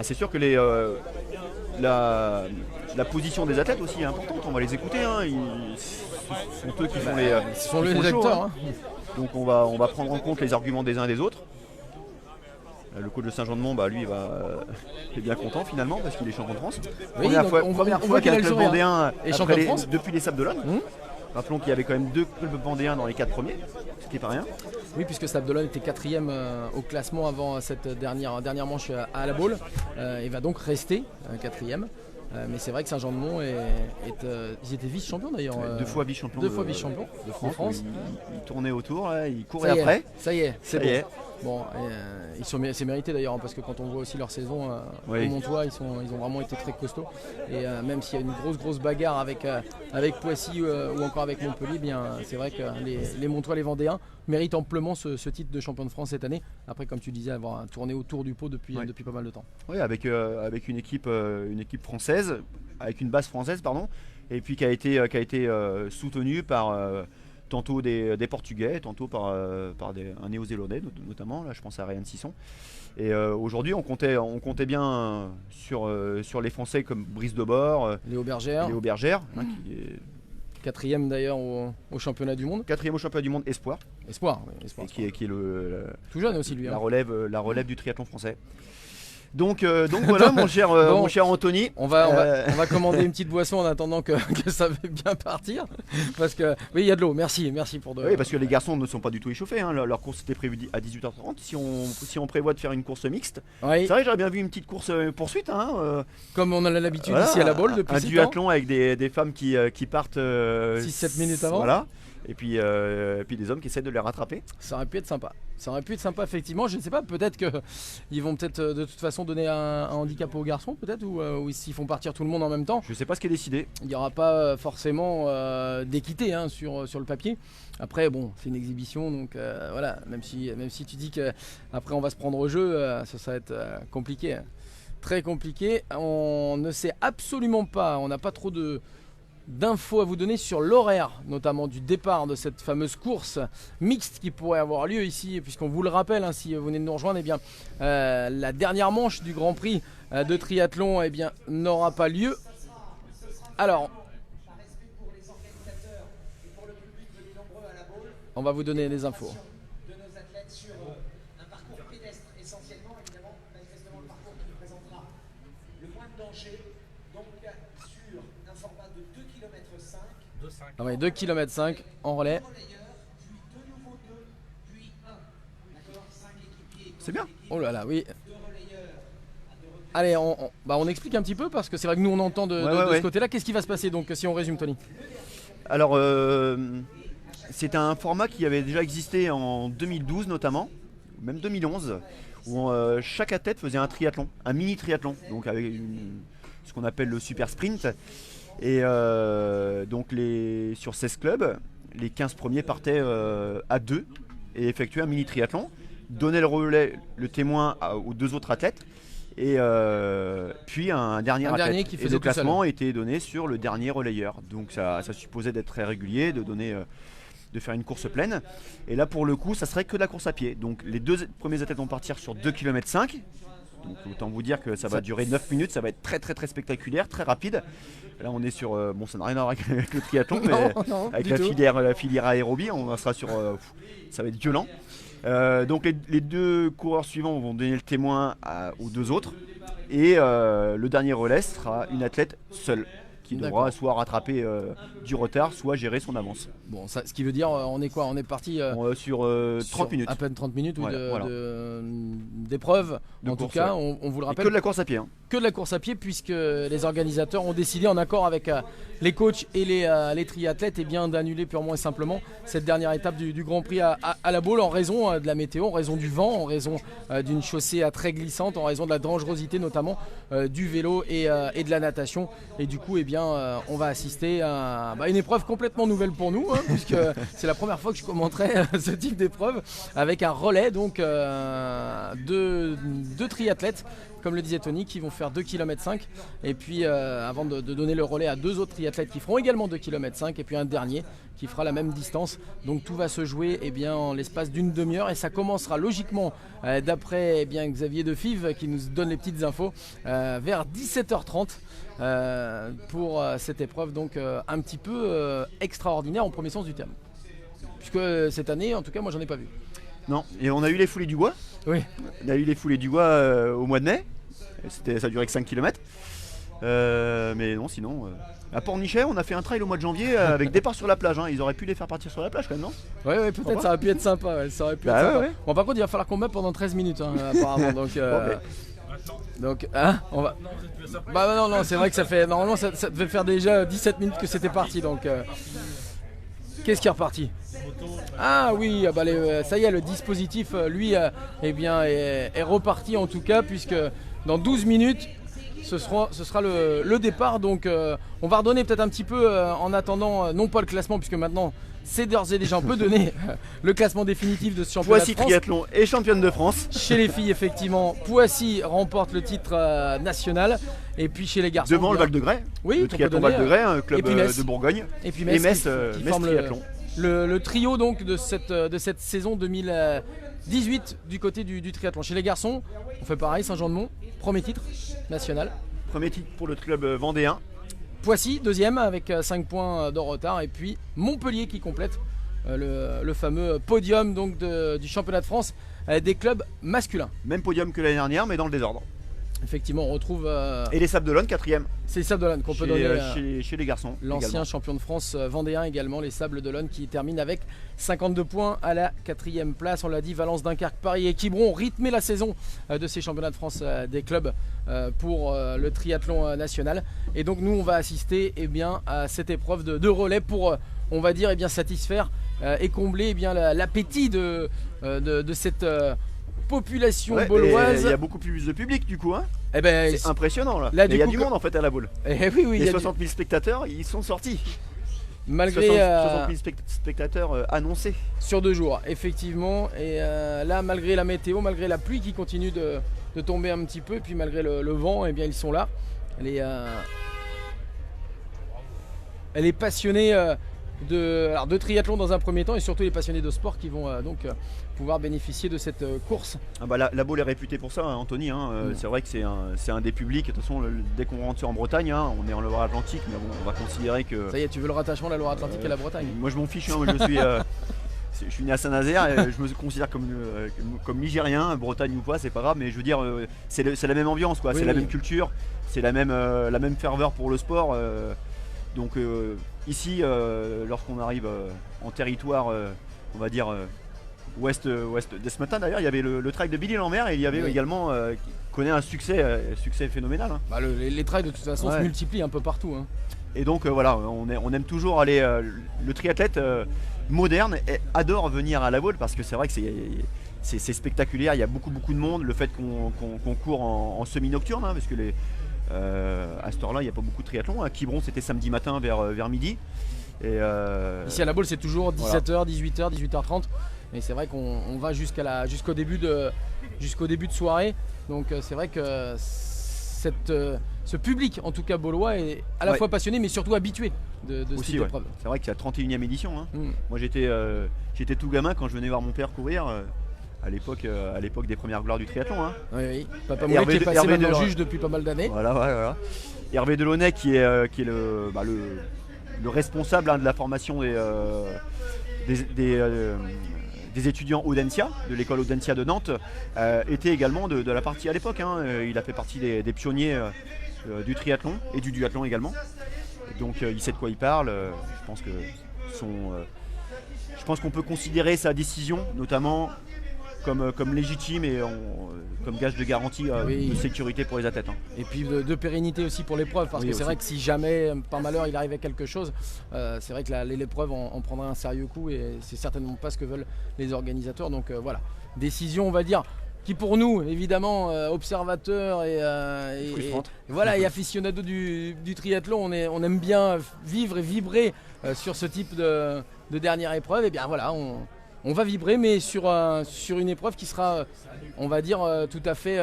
C'est sûr que la position des athlètes aussi est importante, on va les écouter, hein. Ce sont eux qui font les acteurs. Hein. Donc on va prendre en compte les arguments des uns et des autres. Le coach de Saint-Jean-de-Mont, lui, il est bien content finalement parce qu'il est champion de France. Oui, première fois qu'il y a un club vendéen depuis les Sables d'Olonne. Rappelons qu'il y avait quand même 2 clubs vendéens dans les 4 premiers, ce qui n'est pas rien. Oui, puisque Sables d'Olonne était 4e au classement avant cette dernière manche à la Baule et va donc rester 4e. Mais c'est vrai que Saint-Jean-de-Mont ils étaient vice-champions d'ailleurs. 2 fois vice-champions. De France. Ils tournaient autour, là, ils couraient après. Ça y est, c'est bon. Bon, c'est mérité d'ailleurs, hein, parce que quand on voit aussi leur saison au Montois, ils ont vraiment été très costauds. Et même s'il y a une grosse bagarre avec Poissy ou encore avec Montpellier, c'est vrai que les Montois, les Vendéens méritent amplement ce titre de champion de France cette année. Après, comme tu disais, avoir tourné autour du pot depuis pas mal de temps. Oui, avec une équipe française, avec une base française, pardon, et puis qui a été soutenue par tantôt des Portugais, tantôt par un Néo-Zélandais notamment, là je pense à Ryan Sisson. Et aujourd'hui on comptait bien sur les Français comme Brice Debord, Léo Bergère, qui est 4e d'ailleurs au championnat du monde. 4e au championnat du monde espoir. Espoir. Qui est tout jeune aussi lui. La relève du triathlon français. Donc voilà mon cher Anthony. On va commander une petite boisson en attendant que ça va bien partir. Parce que oui, il y a de l'eau, merci pour de. Oui, parce que les garçons ne sont pas du tout échauffés, hein. Leur course était prévue à 18h30. Si on prévoit de faire une course mixte, c'est vrai que j'aurais bien vu une petite course poursuite, hein. Comme on a l'habitude ici à la Baule depuis 7 ans. Un duathlon avec des femmes qui partent 6-7 minutes avant. Voilà. Et puis des hommes qui essaient de les rattraper. Ça aurait pu être sympa. Effectivement. Je ne sais pas, peut-être qu'ils vont de toute façon donner un handicap aux garçons, peut-être, ou s'ils font partir tout le monde en même temps. Je ne sais pas ce qui est décidé. Il n'y aura pas forcément d'équité sur le papier. Après, bon, c'est une exhibition, donc voilà. Même si tu dis qu'après on va se prendre au jeu, ça va être compliqué. Très compliqué. On ne sait absolument pas, on n'a pas trop d'infos à vous donner sur l'horaire, notamment du départ de cette fameuse course mixte qui pourrait avoir lieu ici, puisqu'on vous le rappelle, si vous venez de nous rejoindre, la dernière manche du Grand Prix de triathlon n'aura pas lieu. Alors, On va vous donner les infos. De nos athlètes sur un parcours pédestre essentiellement, évidemment, manifestement le parcours qui nous présentera le moins de danger, donc sur un format de 2 km 5, 2,5. Ah ouais, 2 km 5 en relais. relayeurs, puis de nouveau 2, puis 1. D'accord, 5 équipiers, C'est bien. Oh là là, oui. 2 relayeurs à 2 reprises. Allez, on explique un petit peu parce que c'est vrai que nous on entend de Ouais. ce côté-là. Qu'est-ce qui va se passer donc si on résume, Tony? Alors, c'est un format qui avait déjà existé en 2012 notamment, même 2011, où chaque athlète faisait un triathlon, un mini triathlon, donc avec ce qu'on appelle le super sprint. Et donc sur 16 clubs, les 15 premiers partaient à 2 et effectuaient un mini triathlon, donnaient le relais, le témoin aux 2 autres athlètes. Et puis un dernier athlète. qui Et faisait le tout seul. classement était donné sur le dernier relayeur. Donc ça supposait d'être très régulier, de faire une course pleine. Et là pour le coup ça serait que de la course à pied. Donc les 2 premiers athlètes vont partir sur 2 km 5. Donc autant vous dire que ça va durer 9 minutes, ça va être très très très spectaculaire, très rapide. Là on est sur, bon ça n'a rien à voir avec le triathlon, mais non, avec du la tout. filière aérobie, on sera sur, ça va être violent. Donc les 2 coureurs suivants vont donner le témoin aux 2 autres. Et le dernier relais sera une athlète seule qui devra D'accord. soit rattraper du retard, soit gérer son avance. Bon, ça, ce qui veut dire, on est quoi? On est parti Sur 30 sur minutes. à peine 30 minutes Voilà, voilà. d'épreuve. De En tout course, cas, ouais. on vous le Et rappelle, que de la course à pied. Hein. que de la course à pied puisque les organisateurs ont décidé en accord avec les coachs et les triathlètes d'annuler purement et simplement cette dernière étape du Grand Prix à la Baule en raison de la météo, en raison du vent, en raison d'une chaussée très glissante, en raison de la dangerosité notamment du vélo et de la natation. Et du coup, on va assister à une épreuve complètement nouvelle pour nous puisque c'est la première fois que je commenterai ce type d'épreuve avec un relais donc de triathlètes, comme le disait Tony, qui vont faire 2 km 5 et puis avant de donner le relais à 2 autres triathlètes qui feront également 2 km 5 et puis un dernier qui fera la même distance. Donc tout va se jouer en l'espace d'une demi-heure et ça commencera logiquement d'après Xavier Defive qui nous donne les petites infos vers 17h30 pour cette épreuve donc un petit peu extraordinaire en premier sens du terme. Puisque cette année, en tout cas, moi j'en ai pas vu. Non. Et on a eu les foulées du bois. Oui. On a eu les foulées du bois au mois de mai. Ça durait que 5 km. Mais non, sinon. À Pornichet, on a fait un trail au mois de janvier avec départ sur la plage. Hein. Ils auraient pu les faire partir sur la plage quand même, non? Ouais, peut-être ça aurait pu être sympa. Ouais, ça aurait pu Bah être ouais, sympa. ouais. Bon, par contre, il va falloir qu'on meuble pendant 13 minutes apparemment. Donc, donc on va. Bah non, c'est vrai que ça fait. Normalement, ça devait faire déjà 17 minutes que c'était parti. Donc, qu'est-ce qui est reparti? Ah oui, ça y est, le dispositif, lui, est reparti en tout cas, puisque dans 12 minutes, ce sera le départ. Donc, on va redonner peut-être un petit peu en attendant, non pas le classement, puisque maintenant, c'est d'ores et déjà, on peut donner le classement définitif de ce championnat Poissy de France. Triathlon et championne de France. Chez les filles, effectivement, Poissy remporte le titre national. Et puis chez les garçons, Devant le Val-de-Grès. Oui, le on peut triathlon donner, Val-de-Grès, un club et puis Metz. de Bourgogne. et puis Et Metz, Metz, qui Metz forme Triathlon. le trio donc de cette saison 2018 du côté du triathlon. Chez les garçons, on fait pareil, Saint-Jean-de-Mont, premier titre national. Premier titre pour le club vendéen. Poissy, deuxième avec 5 points de retard. Et puis Montpellier qui complète le fameux podium donc du championnat de France des clubs masculins. Même podium que l'année dernière, mais dans le désordre. Effectivement, on retrouve Et les Sables d'Olonne, 4ème. c'est les Sables d'Olonne qu'on peut donner. Chez les garçons. L'ancien également. champion de France vendéen également, les Sables d'Olonne qui terminent avec 52 points à la 4e place. On l'a dit, Valence, Dunkerque, Paris et Quiberon ont rythmé la saison de ces championnats de France des clubs pour le triathlon national. Et donc nous on va assister à cette épreuve de relais pour, on va dire, satisfaire et combler l'appétit de cette population Ouais, bauloise. Il y a beaucoup plus de public du coup. Hein. C'est impressionnant là. là, Et du il y a coup, du monde en fait à la boule. oui, il y Les a 60 000 spectateurs, ils sont sortis. malgré 60 000 spectateurs annoncés. sur 2 jours, effectivement. Et là, malgré la météo, malgré la pluie qui continue de tomber un petit peu, et puis malgré le vent, ils sont là. Elle est passionnée de triathlon dans un premier temps, et surtout les passionnés de sport qui vont pouvoir bénéficier de cette course. Ah bah, la Baule est réputée pour ça, hein, Anthony. Hein. C'est vrai que c'est un des publics. De toute façon, dès qu'on rentre en Bretagne, hein, on est en Loire-Atlantique, mais bon, on va considérer que. Ça y est, tu veux le rattachement de la Loire-Atlantique à la Bretagne? Moi je m'en fiche, hein, moi, je suis. je suis né à Saint-Nazaire et je me considère comme Nigérien, Bretagne ou pas, c'est pas grave, mais je veux dire, c'est la même ambiance, quoi. Oui, C'est la oui. même culture, c'est la même ferveur pour le sport. Donc ici, lorsqu'on arrive en territoire, on va dire ouest. Dès ce matin d'ailleurs, il y avait le trail de Billy Lambert et il y avait Oui. également qui connaît un succès phénoménal, hein. Bah, les trails de toute façon se Ouais. multiplient un peu partout, hein. Et donc voilà, on aime toujours aller. Le triathlète moderne adore venir à la Baule parce que c'est vrai que c'est spectaculaire. Il y a beaucoup de monde. Le fait qu'on court en semi-nocturne, hein, parce que à cette heure-là, il n'y a pas beaucoup de triathlon. À Quiberon, c'était samedi matin vers midi. Et, Ici à la Baule, c'est toujours 17h, 18h, 18h30. Et c'est vrai qu'on va jusqu'au début de soirée. Donc c'est vrai que ce public, en tout cas baulois, est à la Ouais. fois passionné mais surtout habitué de ce aussi, type ouais. d'épreuve. C'est vrai qu'il y a 31e édition, hein. Mm. Moi j'étais tout gamin quand je venais voir mon père courir à l'époque des premières gloires du triathlon, hein. Oui, oui. Papa Et Moulet qui est passé Hervé maintenant Delorme. juge depuis pas mal d'années. Voilà. Hervé Delaunay qui est le responsable, hein, de la formation des étudiants Audencia, de l'école Audencia de Nantes, était également de la partie à l'époque, hein. Il a fait partie des pionniers du triathlon et du duathlon également. Donc il sait de quoi il parle. Je pense qu'on peut considérer sa décision notamment comme légitime et comme gage de garantie Oui. de sécurité pour les athlètes, hein. Et puis de pérennité aussi pour l'épreuve, parce Oui, que c'est aussi. vrai que si jamais, par malheur, il arrivait quelque chose, c'est vrai que l'épreuve en prendrait un sérieux coup et c'est certainement pas ce que veulent les organisateurs. Donc voilà, décision, on va dire, qui pour nous, évidemment, observateurs et Frustrante. voilà, et aficionados du triathlon, on aime bien vivre et vibrer sur ce type de dernière épreuve. Et bien voilà, on va vibrer, mais sur une épreuve qui sera, on va dire, tout à fait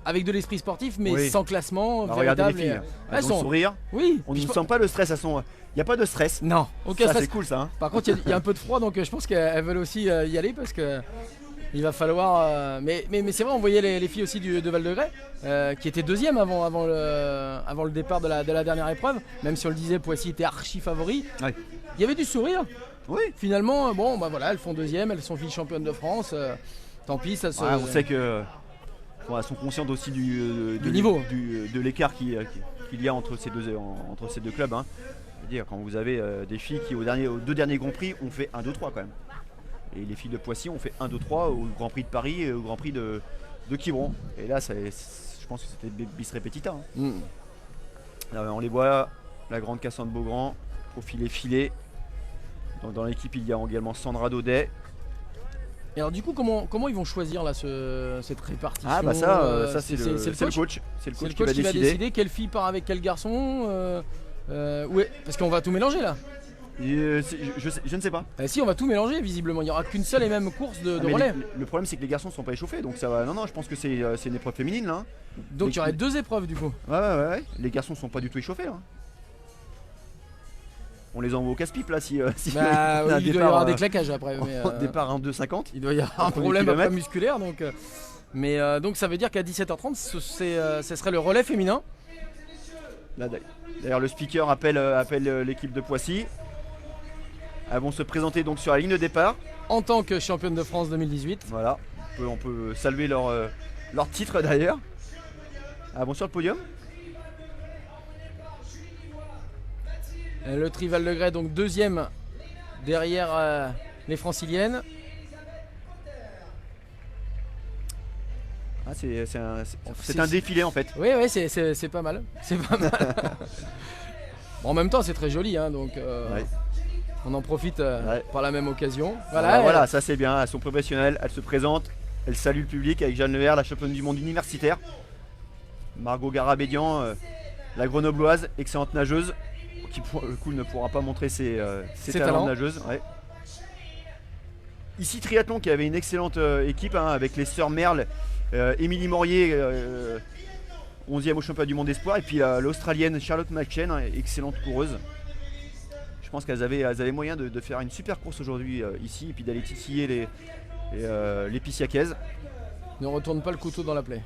avec de l'esprit sportif, mais Oui. sans classement. Alors, regardez les véritable. filles, Elles elles ont le sont- sourire. Oui, On puis ne je sent pas le stress, il n'y a pas de stress. non, aucun Ça stress. c'est cool ça, hein. Par contre, il y a un peu de froid, donc je pense qu'elles veulent aussi y aller parce que il va falloir. Mais c'est vrai, on voyait les filles aussi de Val-de-Grès, qui étaient deuxième avant le départ de la dernière épreuve, même si on le disait, Poissy était archi favori. Ouais. Il y avait du sourire. Oui. Finalement, bon, bah voilà, elles font deuxième, elles sont vice-championnes de France. Tant pis, ça se. Ouais, on sait que elles sont conscientes aussi du niveau. de l'écart qu'il y a entre ces deux clubs, hein. Je veux dire, quand vous avez des filles qui aux deux derniers Grands Prix ont fait 1, 2, 3 quand même. Et les filles de Poissy ont fait 1, 2, 3 au Grand Prix de Paris et au Grand Prix de Quiberon. Et là, je pense que c'était bis repetita, hein. Mm. Là, on les voit, la grande Cassandre Beaugrand, profilé filé. Dans l'équipe, il y a également Sandra Daudet. Et alors, du coup, comment ils vont choisir là cette répartition? Ah bah ça c'est le coach. coach. C'est le C'est coach qui va décider. quelle fille part avec quel garçon. Ouais, parce qu'on va tout mélanger là. Je ne sais pas. Si, on va tout mélanger visiblement. Il n'y aura qu'une seule et même course de Ah, mais relais. le problème c'est que les garçons sont pas échauffés, donc ça va. Non, je pense que c'est une épreuve féminine là, hein. Donc il y aurait deux épreuves du coup. Ouais. Les garçons sont pas du tout échauffés là. On les envoie au casse-pipe là si Bah, on a un oui, il doit y départ, avoir des claquages après. Mais, départ en 2,50. il doit y avoir un Entre les problème après kilomètres. musculaire. Donc ça veut dire qu'à 17h30, ce serait le relais féminin. Là, d'ailleurs le speaker appelle l'équipe de Poissy. Elles vont se présenter donc sur la ligne de départ. En tant que championne de France 2018. Voilà. On peut saluer leur titre d'ailleurs. Elles vont sur le podium. Le Trival de Grès, donc deuxième derrière les franciliennes. Ah, c'est un défilé en fait. Oui, c'est pas mal. C'est pas mal. Bon, en même temps, c'est très joli, hein, donc Ouais. on en profite Ouais. par la même occasion. Voilà, ça c'est bien. Elles sont professionnelles, elles se présentent, elles saluent le public avec Jeanne Leher, la championne du monde universitaire. Margot Garabédian, la grenobloise, excellente nageuse, qui pour le coup ne pourra pas montrer ses talents de nageuse. Ouais. Ici Triathlon qui avait une excellente équipe, hein, avec les sœurs Merle, Émilie Morier, 11e au championnat du monde espoir, et puis l'Australienne Charlotte McShane, hein, excellente coureuse. Je pense qu'elles avaient moyen de faire une super course aujourd'hui ici, et puis d'aller titiller les Pissiacaises. Ne retourne pas le couteau dans la plaie.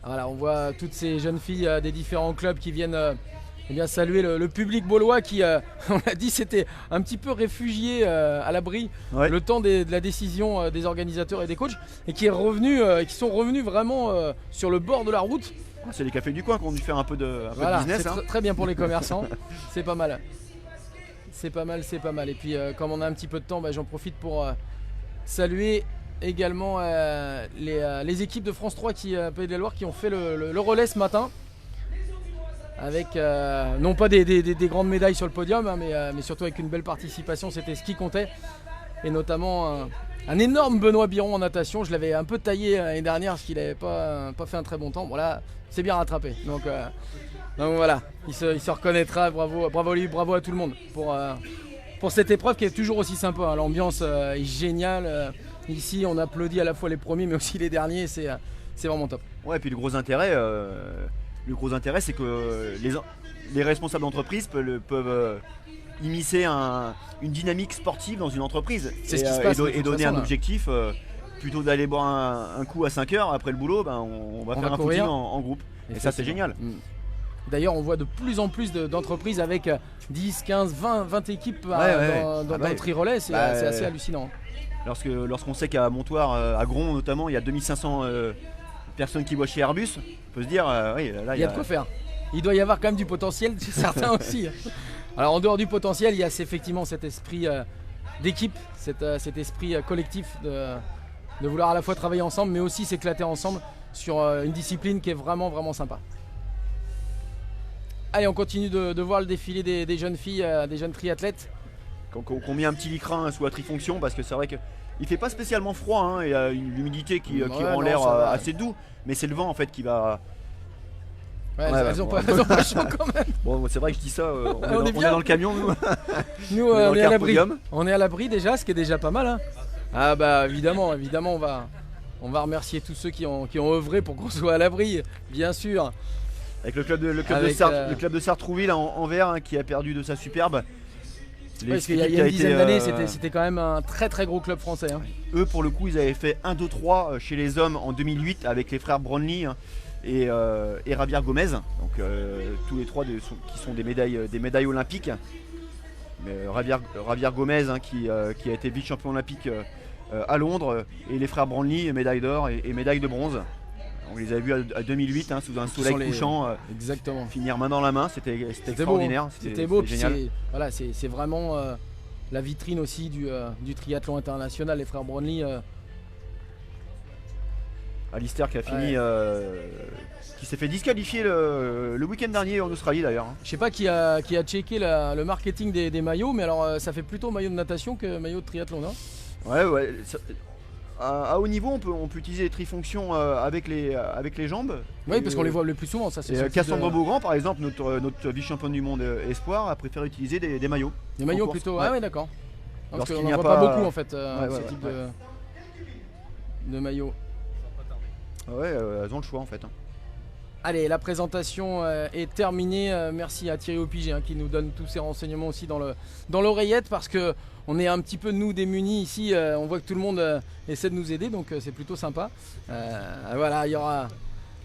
Voilà, on voit toutes ces jeunes filles des différents clubs qui viennent eh bien, saluer le public baulois qui, on l'a dit, s'était un petit peu réfugié à l'abri le temps de la décision des organisateurs et des coachs, et qui sont revenus vraiment sur le bord de la route. C'est les cafés du coin qui ont dû faire un peu de business. C'est très bien pour les commerçants, c'est pas mal. C'est pas mal. Et puis comme on a un petit peu de temps, j'en profite pour saluer également les équipes de France 3 Pays de la Loire qui ont fait le relais ce matin. Avec non pas des grandes médailles sur le podium, hein, mais surtout avec une belle participation, c'était ce qui comptait. Et notamment un énorme Benoît Biron en natation. Je l'avais un peu taillé l'année dernière parce qu'il n'avait pas fait un très bon temps. Voilà, c'est bien rattrapé. Donc voilà, il se reconnaîtra. Bravo à lui, bravo à tout le monde pour cette épreuve qui est toujours aussi sympa. Hein. L'ambiance est géniale. Ici, on applaudit à la fois les premiers mais aussi les derniers. C'est vraiment top. Ouais, et puis le gros intérêt, c'est que les responsables d'entreprise peuvent immiscer une dynamique sportive dans une entreprise. C'est ce qui se passe. Et donner un objectif. Plutôt d'aller boire un coup à 5 heures après le boulot, on va faire un footing en groupe. Et ça, c'est génial. D'ailleurs, on voit de plus en plus d'entreprises avec 10, 15, 20 équipes dans le tri-relais. C'est assez hallucinant. Lorsqu'on sait qu'à Montoire, à Gron notamment, il y a 2500 personnes qui boivent chez Airbus, on peut se dire, oui, là, il y a de quoi faire. Il doit y avoir quand même du potentiel chez certains aussi. Alors en dehors du potentiel, il y a effectivement cet esprit d'équipe, cet esprit collectif de vouloir à la fois travailler ensemble, mais aussi s'éclater ensemble sur une discipline qui est vraiment, vraiment sympa. Allez, on continue de voir le défilé des jeunes filles, des jeunes triathlètes. Qu'on met un petit lycra sous la trifonction, parce que c'est vrai qu'il fait pas spécialement froid, hein, il y a une humidité qui rend l'air assez doux, mais c'est le vent en fait qui va... elles ont pas chaud quand même. Bon, c'est vrai que je dis ça, on est dans le camion nous. Nous on est à l'abri. On est à l'abri déjà, ce qui est déjà pas mal. Hein. Ah bah évidemment on va remercier tous ceux qui ont œuvré pour qu'on soit à l'abri, bien sûr. Avec le club de Sartrouville en vert, hein, qui a perdu de sa superbe. Parce qu'il y a une dizaine d'années, c'était quand même un très très gros club français. Hein. Eux, pour le coup, ils avaient fait 1-2-3 chez les hommes en 2008 avec les frères Brownlee, hein, et Javier Gomez. Donc tous les trois qui sont des médailles olympiques. Mais Javier Gomez, hein, qui a été vice-champion olympique à Londres, et les frères Brownlee, médaille d'or et médaille de bronze. On les avait vus à 2008, hein, sous un soleil couchant, exactement. Finir main dans la main, c'était extraordinaire. C'était beau, génial. C'est vraiment la vitrine aussi du triathlon international, les frères Brownlee. Alistair qui a fini, qui s'est fait disqualifier le week-end dernier en Australie d'ailleurs. Je sais pas qui a checké le marketing des maillots, mais alors ça fait plutôt maillot de natation que maillot de triathlon, non? Ouais. À haut niveau, on peut utiliser les trifonctions avec les jambes. Oui, parce qu'on les voit le plus souvent, ça c'est. Cassandre Beaugrand, par exemple, notre vice-championne du monde espoir, a préféré utiliser des maillots. Des maillots plutôt. Ouais. Ah oui, d'accord. Parce qu'on n'en voit pas beaucoup en fait, ce type de maillots. Ouais, elles ont le choix en fait. Allez, la présentation est terminée. Merci à Thierry Opigé qui nous donne tous ces renseignements aussi dans l'oreillette, parce que on est un petit peu nous démunis ici. On voit que tout le monde essaie de nous aider, donc c'est plutôt sympa. Voilà, il y aura.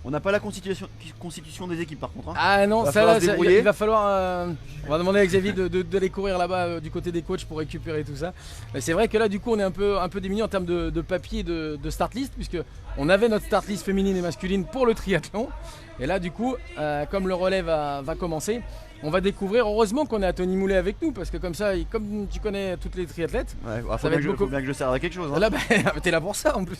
On n'a pas la constitution des équipes par contre. Hein. Ah non, il va falloir. On va demander à Xavier d'aller courir là-bas du côté des coachs pour récupérer tout ça. Mais c'est vrai que là, du coup, on est un peu démunis en termes de papier et de start list, puisque on avait notre start list féminine et masculine pour le triathlon. Et là, du coup, comme le relais va commencer, on va découvrir. Heureusement qu'on est à Tony Moulet avec nous, parce que comme ça, comme tu connais toutes les triathlètes, faut bien que je serve à quelque chose. Hein. Là, t'es là pour ça en plus.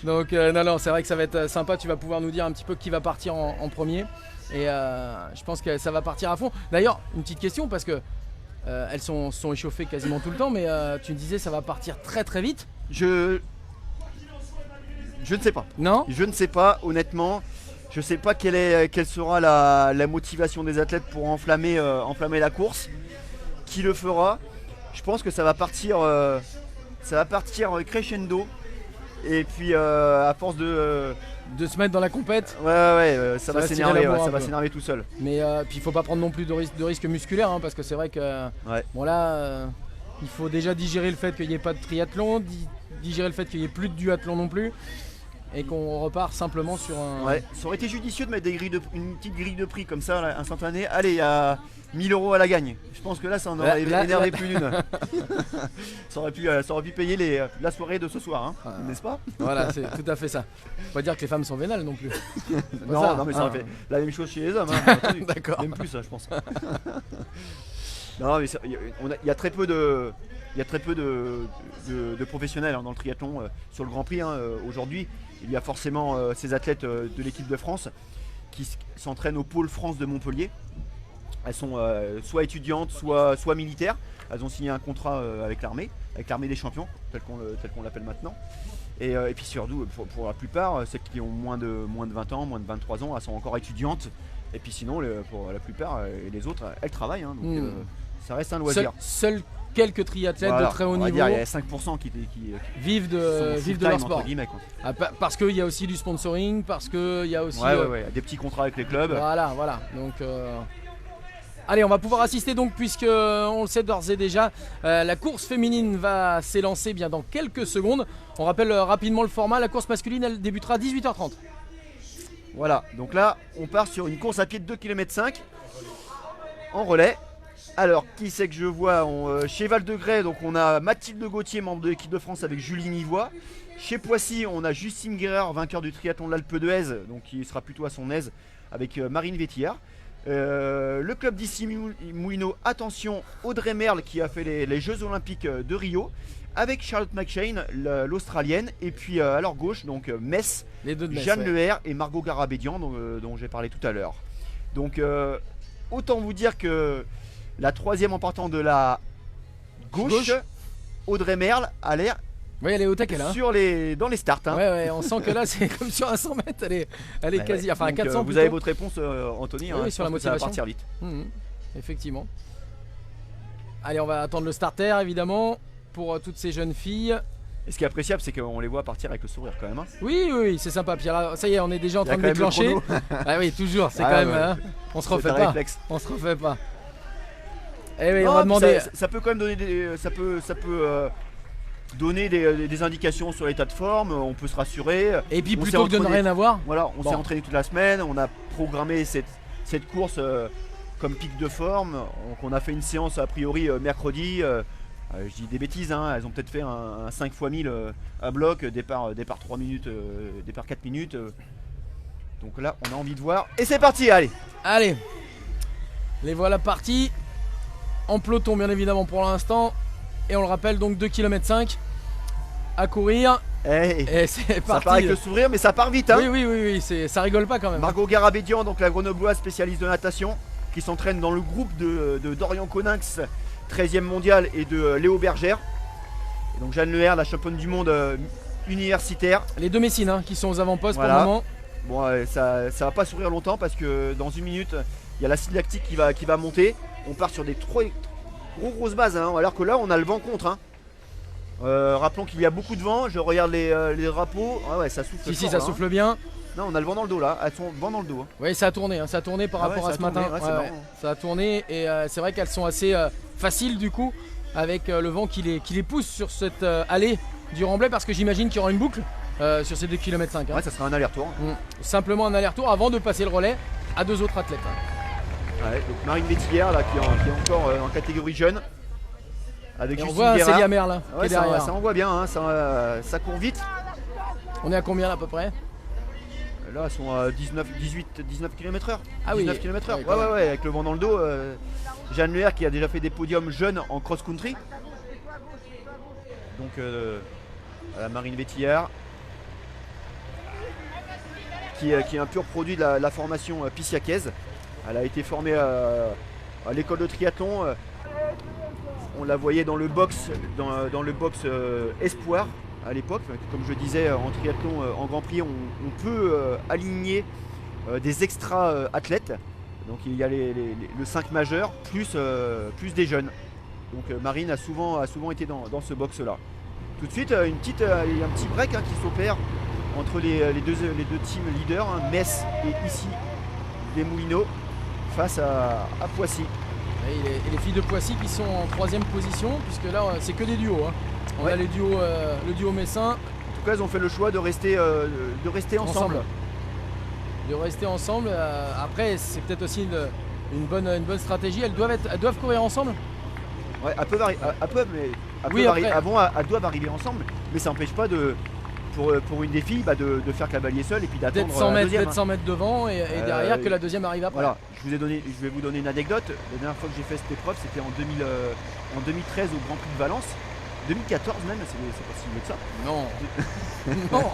Donc non, c'est vrai que ça va être sympa. Tu vas pouvoir nous dire un petit peu qui va partir en premier. Et je pense que ça va partir à fond. D'ailleurs, une petite question, parce que elles sont échauffées quasiment tout le temps, mais tu me disais ça va partir très très vite. Je ne sais pas. Non ? Je ne sais pas, honnêtement. Je ne sais pas quelle sera la motivation des athlètes pour enflammer la course. Qui le fera ? Je pense que ça va partir crescendo. Et puis à force de se mettre dans la compète. Ça va s'énerver tout seul. Mais puis il faut pas prendre non plus de risques musculaires, hein, parce que c'est vrai que bon là il faut déjà digérer le fait qu'il n'y ait pas de triathlon, digérer le fait qu'il n'y ait plus de duathlon non plus. et qu'on repart simplement sur un. Ouais, ça aurait été judicieux de mettre une petite grille de prix comme ça, là, instantanée. Allez, il y a 1000 € à la gagne. Je pense que là, ça en aurait énervé plus d'une. ça aurait pu payer la soirée de ce soir, hein, n'est-ce pas? Voilà, c'est tout à fait ça. Faut pas dire que les femmes sont vénales non plus. Non, mais ça aurait fait la même chose chez les hommes. Hein, D'accord. Même plus, ça, je pense. Non, mais il y a très peu de. Il y a très peu de professionnels dans le triathlon sur le Grand Prix. Aujourd'hui, il y a forcément ces athlètes de l'équipe de France qui s'entraînent au pôle France de Montpellier. Elles sont soit étudiantes, soit militaires. Elles ont signé un contrat avec l'armée des champions, tel qu'on l'appelle maintenant. Et puis surtout, pour la plupart, celles qui ont moins de 20 ans, moins de 23 ans, elles sont encore étudiantes. Et puis sinon, pour la plupart et les autres, elles travaillent. Donc ça reste un loisir. Seuls quelques triathlètes de très haut niveau. Il y a 5% qui vivent de leur sport. Quoi. Parce qu'il y a aussi du sponsoring, parce qu'il y a aussi des petits contrats avec les clubs. Voilà. Donc, allez, on va pouvoir assister donc, puisque on le sait d'ores et déjà, la course féminine va s'élancer bien dans quelques secondes. On rappelle rapidement le format. La course masculine, elle débutera à 18h30. Voilà, donc là, on part sur une course à pied de 2,5 km en relais. Alors, qui c'est que je vois chez Val-de-Grès, donc on a Mathilde Gauthier, membre de l'équipe de France avec Julie Nivois. Chez Poissy, on a Justine Guerrard, vainqueur du triathlon de l'Alpe d'Huez, donc qui sera plutôt à son aise avec Marine Vétillard. Le club d'ici Moulineau, attention, Audrey Merle qui a fait les Jeux Olympiques de Rio, avec Charlotte McShane, l'Australienne, et puis à leur gauche, donc Metz, les deux de Metz, Jeanne Leher et Margot Garabédian, dont j'ai parlé tout à l'heure. Donc, autant vous dire que la troisième en partant de la gauche. Audrey Merle, a l'air. Oui, elle est au taquet là. Dans les starts. Hein. Ouais, on sent que là, c'est comme sur un 100 mètres. Elle est quasi. Enfin, à 400. Vous avez votre réponse, Anthony. Oui, sur la motivation. Ça va partir vite. Effectivement. Allez, on va attendre le starter évidemment pour toutes ces jeunes filles. Et ce qui est appréciable, c'est qu'on les voit partir avec le sourire quand même. Hein. Oui, c'est sympa. Puis là, ça y est, on est déjà en train de déclencher. Ah oui, toujours. C'est quand même. Hein, on se refait pas. Réflexe. On se refait pas. Eh oui, on va demander. Ça peut quand même donner ça peut donner des indications sur l'état de forme. On peut se rassurer. Et puis plutôt que de ne rien avoir. Voilà, on s'est entraîné toute la semaine. On a programmé cette course comme pic de forme. Donc on a fait une séance a priori mercredi. Je dis des bêtises, hein, elles ont peut-être fait un 5 x 1000 à bloc, départ 3 minutes, départ 4 minutes. Donc là, on a envie de voir. Et c'est parti, allez. Les voilà partis. En peloton, bien évidemment, pour l'instant. Et on le rappelle, donc 2,5 km à courir. Et c'est parti. Ça part avec le sourire, mais ça part vite. Hein. Oui, ça rigole pas quand même. Margot Garabédian, donc la grenobloise spécialiste de natation, qui s'entraîne dans le groupe de Dorian Coninx, 13e mondial, et de Léo Bergère. Et donc Jeanne Leher, la championne du monde universitaire. Les deux Messines qui sont aux avant-postes pour le moment. Bon, ça va pas sourire longtemps parce que dans une minute, il y a l'acide lactique qui va monter. On part sur des grosses bases, hein, alors que là on a le vent contre. Rappelons qu'il y a beaucoup de vent. Je regarde les drapeaux. Ah ouais, ça souffle. Si, ça souffle bien. Non, on a le vent dans le dos là. Elles sont vent dans le dos. Hein. Oui, ça a tourné par rapport à ce matin. Ça a tourné et c'est vrai qu'elles sont assez faciles du coup avec le vent qui les pousse sur cette allée du Remblai, parce que j'imagine qu'il y aura une boucle sur ces 2,5 km. Hein. Ouais, ça sera un aller-retour. Simplement un aller-retour avant de passer le relais à deux autres athlètes. Ouais, donc Marine Vétillard là, qui est encore en catégorie jeune. Avec on voit Célia Merle là, qui est derrière. Ça envoie bien, hein, ça court vite. On est à combien là, à peu près? Là, elles sont à 19 km/h. Ah 19 oui. km/h. Ouais, avec le vent dans le dos. Jeanne Leher qui a déjà fait des podiums jeunes en cross-country. Donc, la Marine Vétillard, qui est un pur produit de la formation pissiacaise. Elle a été formée à l'école de triathlon. On la voyait dans le box, dans le box Espoir à l'époque. Comme je disais, en triathlon, en Grand Prix, on peut aligner des extra athlètes. Donc il y a le 5 majeur plus des jeunes. Donc Marine a souvent été dans ce box là. Tout de suite, un petit break qui s'opère entre les deux teams leaders, Metz et ici les Moulineaux, face à Poissy. Et les filles de Poissy qui sont en 3e position, puisque là c'est que des duos. On a le duo messin tout cas, ils ont fait le choix de rester ensemble. De rester ensemble. Après, c'est peut-être aussi une bonne stratégie. Elles doivent courir ensemble. Ouais, elles doivent arriver ensemble, mais ça n'empêche pas pour une des filles de faire cavalier seul et puis d'attendre la deuxième. D'être 100 mètres devant et derrière que la deuxième arrive après. Voilà, je vais vous donner une anecdote. La dernière fois que j'ai fait cette épreuve, c'était en 2013 au Grand Prix de Valence. 2014 même, c'est pas si vieux que ça. Non. non.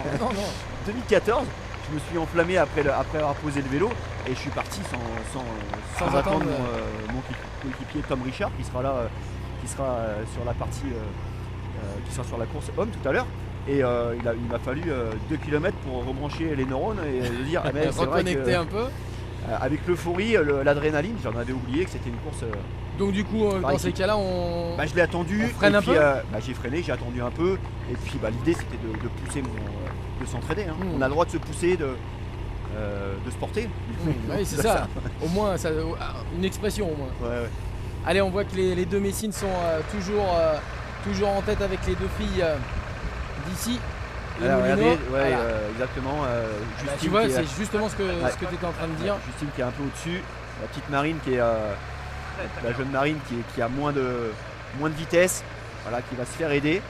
2014, je me suis enflammé après avoir posé le vélo et je suis parti sans attendre mon coéquipier Tom Richard qui sera là, sur la partie, qui sera sur la course homme tout à l'heure. Et il m'a fallu 2 km pour rebrancher les neurones et dire reconnecter un peu. Avec l'euphorie, l'adrénaline, j'en avais oublié que c'était une course. Donc du coup, dans ces cas-là, je l'ai attendu. On freine un peu. J'ai freiné, j'ai attendu un peu. Et puis l'idée c'était de pousser, de s'entraider. Hein. On a le droit de se pousser, de se porter. Oui, c'est ça. Au moins, une expression au moins. Ouais. Allez, on voit que les deux Messines sont toujours en tête avec les deux filles d'ici. Regardez, exactement. Justine tu vois, c'est justement ce que tu étais en train de dire. Justine qui est un peu au-dessus, la petite Marine qui est la jeune Marine qui a moins de vitesse, voilà, qui va se faire aider.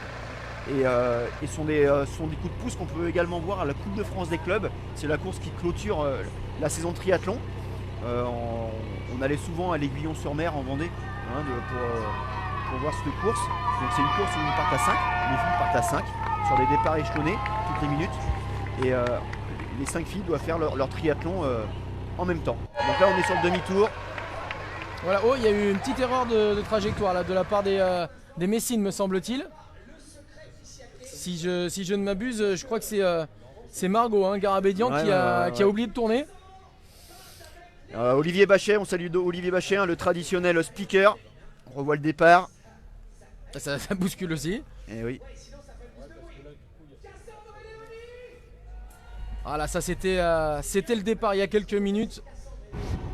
Et sont des coups de pouce qu'on peut également voir à la Coupe de France des clubs. C'est la course qui clôture la saison de triathlon. On allait souvent à l'Aiguillon-sur-Mer en Vendée pour voir cette course. Donc c'est une course où ils partent à 5, les filles partent à 5 sur des départs échelonnés toutes les minutes. Et les 5 filles doivent faire leur triathlon en même temps. Donc là on est sur le demi-tour. Voilà, il y a eu une petite erreur de trajectoire là, de la part des Messines me semble-t-il. Si je ne m'abuse, je crois que c'est Margot Garabédian qui a oublié de tourner. Olivier Bachet, on salue Olivier Bachet, le traditionnel speaker. On revoit le départ. Ça bouscule aussi. Et oui. Voilà, ça c'était le départ il y a quelques minutes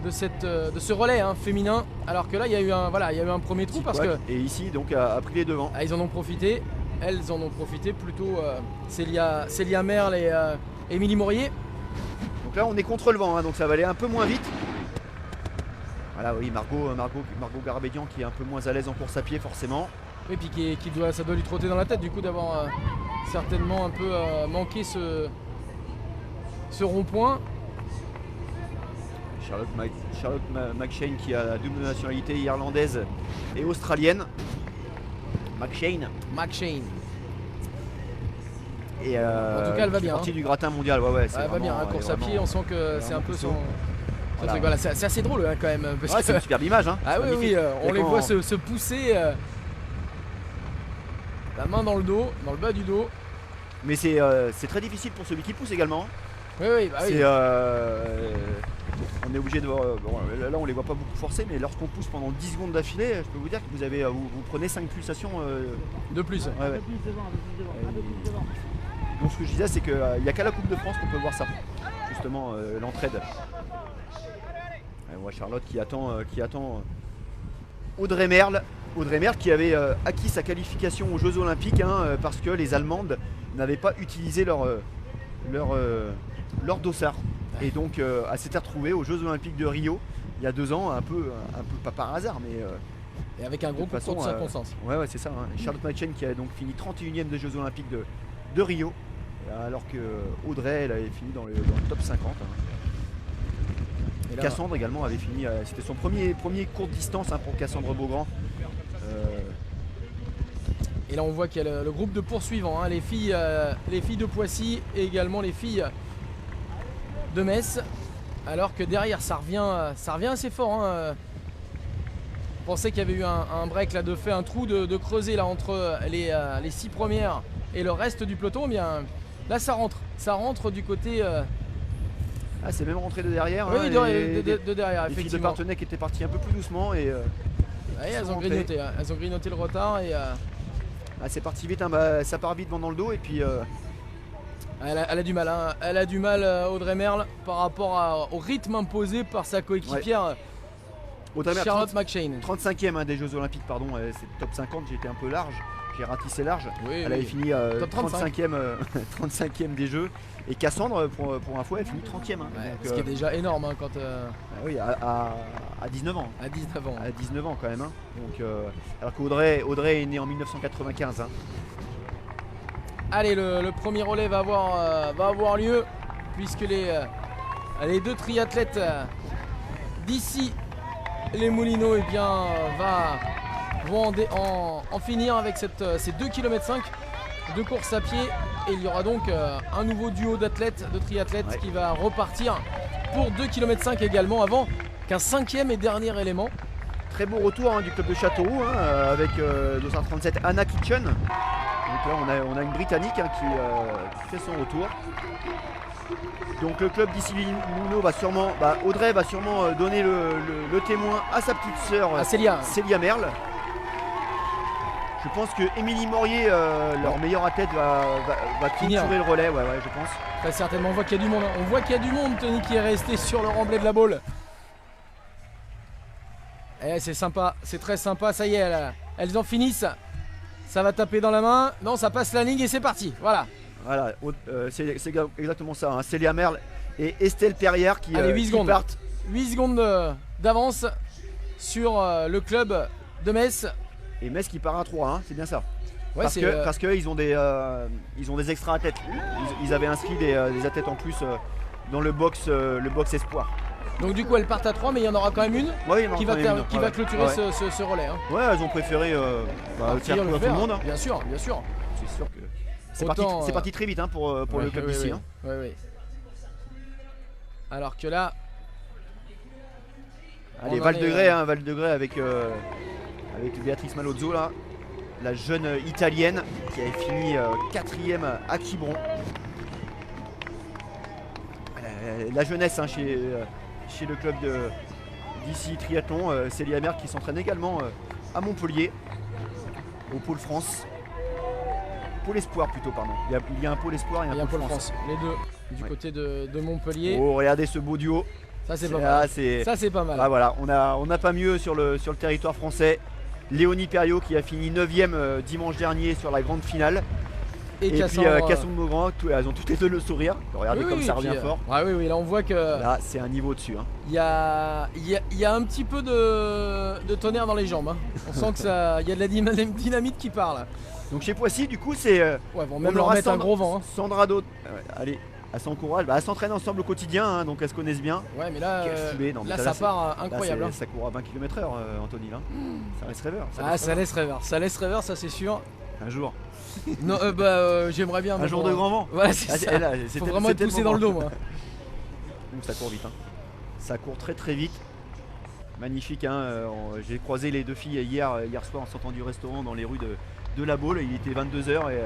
de ce relais féminin. Alors que là il y a eu un premier trou parce que. Et ici donc a pris les devants. Ils en ont profité. Elles en ont profité plutôt Célia Merle et Émilie Morier. Donc là on est contre le vent, donc ça va aller un peu moins vite. Voilà, oui, Margot Garabédian qui est un peu moins à l'aise en course à pied forcément. Et puis ça doit lui trotter dans la tête du coup d'avoir certainement un peu manqué ce rond-point. Charlotte McShane qui a la double nationalité irlandaise et australienne. McShane. Et en tout cas, elle va bien. Partie du gratin mondial, ouais. Elle va bien. Course à pied, on sent que c'est un peu son. Voilà. C'est assez drôle quand même. C'est une superbe image. Ah oui, on les voit se pousser. La main dans le dos, dans le bas du dos. Mais c'est très difficile pour celui qui pousse également. Oui. On est obligé de voir. Là, on les voit pas beaucoup forcer, mais lorsqu'on pousse pendant 10 secondes d'affilée, je peux vous dire que vous prenez 5 pulsations de plus. Ouais. Donc, ce que je disais, c'est qu'il n'y a qu'à la Coupe de France qu'on peut voir ça. Justement, l'entraide. On voit Charlotte qui attend Audrey Merle qui avait acquis sa qualification aux Jeux Olympiques parce que les Allemandes n'avaient pas utilisé leur dossard. Et donc elle s'était retrouvée aux Jeux Olympiques de Rio il y a 2 ans, un peu pas par hasard, mais et avec un gros concours de circonstances. Ouais, c'est ça. Charlotte McShane qui a donc fini 31e des Jeux Olympiques de Rio, alors que Audrey elle avait fini dans le top 50. Et là, Cassandre également avait fini, c'était son premier courte distance pour Cassandre Beaugrand. Et là on voit qu'il y a le groupe de poursuivants, les filles de Poissy et également les filles de Metz, alors que derrière ça revient assez fort. On pensait qu'il y avait eu un break là, un trou de creuser là entre les 6 premières et le reste du peloton. Bien là ça rentre du côté. C'est même rentré de derrière. Oui, de derrière, les effectivement. filles de Partenay qui étaient parties un peu plus doucement et elles ont grignoté le retard et c'est parti vite, ça part vite dans le dos et puis elle a du mal, elle a du mal Audrey Merle par rapport au rythme imposé par sa coéquipière Charlotte McShane. 35e des Jeux Olympiques, pardon, c'est top 50, j'ai été un peu large. j'ai ratissé large. Oui, Elle avait fini Top 35. 35e des jeux. Et Cassandre, pour info, elle finit 30e. Hein. Ouais, Donc, ce qui est déjà énorme hein, quand oui, à 19 ans. à 19 ans. À 19 ans quand même. Hein. Donc, alors qu'Audrey est née en 1995. Hein. Allez, le premier relais va avoir lieu puisque les deux triathlètes d'ici les Moulineaux eh bien, vont en finir avec ces 2,5 km de course à pied. Et il y aura donc un nouveau duo d'athlètes, de triathlètes qui va repartir pour 2,5 km également avant qu'un 5e et dernier élément. Très beau retour hein, du club de Châteauroux hein, avec 237 Anna Kitchen. Donc là on a une Britannique hein, qui fait son retour. Donc le club d'ici Moulineaux va sûrement, Audrey va sûrement donner le témoin à sa petite sœur À Célia Merle. Je pense que Émilie Morier, leur meilleure athlète, va clôturer le relais, ouais, je pense. Très certainement, on voit qu'il y a du monde. On voit qu'il y a du monde, Tony, qui est resté sur le remblai de la boule. Et c'est sympa, c'est très sympa, ça y est, elles en finissent. Ça va taper dans la main. Non, ça passe la ligne et c'est parti, voilà. Voilà, c'est exactement ça. Hein. Célia Merle et Estelle Perrière qui, Allez, 8 qui secondes. partent. 8 secondes d'avance sur le club de Metz. Et Metz qui part à 3, hein, c'est bien ça. Ouais, Parce qu'ils ont des extra athlètes. Ils avaient inscrit des athlètes en plus dans le box espoir. Donc du coup elles partent à 3 mais il y en aura quand même une qui va clôturer ce relais. Hein. Ouais, elles ont préféré faire tout le monde. Hein. Bien sûr. C'est sûr que c'est parti très vite hein, pour le club d'ici. Hein. Ouais. Alors que là... Allez, Val de Grès avec Béatrice Malozzo là. La jeune italienne qui avait fini 4e à Quiberon. La jeunesse hein, chez le club d'ici Triathlon, Célia Merle qui s'entraîne également à Montpellier, au pôle France. Pôle espoir plutôt, pardon. Il y a un pôle espoir et un pôle France. Les deux du côté de Montpellier. Oh, regardez ce beau duo. Ça c'est pas mal. Ça c'est pas mal. Ah, voilà, on n'a pas mieux sur le territoire français. Léonie Perriot qui a fini 9e dimanche dernier sur la grande finale. Et puis Cassandre Maugrand, elles ont toutes les deux le sourire. Regardez comme ça revient fort. Oui, là on voit que. Là c'est un niveau dessus. Hein. Il y a un petit peu de tonnerre dans les jambes. Hein. On sent qu'il y a de la dynamite qui part là. Donc chez Poissy, du coup, c'est. Bon, même leur mettre un gros vent. Hein. Sandra Daud. Allez, elles s'encouragent. Elles s'entraînent ensemble au quotidien, hein, donc elles se connaissent bien. Ouais, mais là, ça part incroyable. Ça court à 20 km/h, Anthony. Là. Ça laisse rêveur. Ça laisse rêveur. Ça laisse rêveur, ça c'est sûr. Un jour. Non, j'aimerais bien. Un jour de grand vent. Voilà, c'est ça. Faut vraiment être poussé dans le dos, moi. Ça court vite. Hein. Ça court très très vite. Magnifique. Hein. J'ai croisé les deux filles hier soir en sortant du restaurant dans les rues de La Baule. Il était 22h et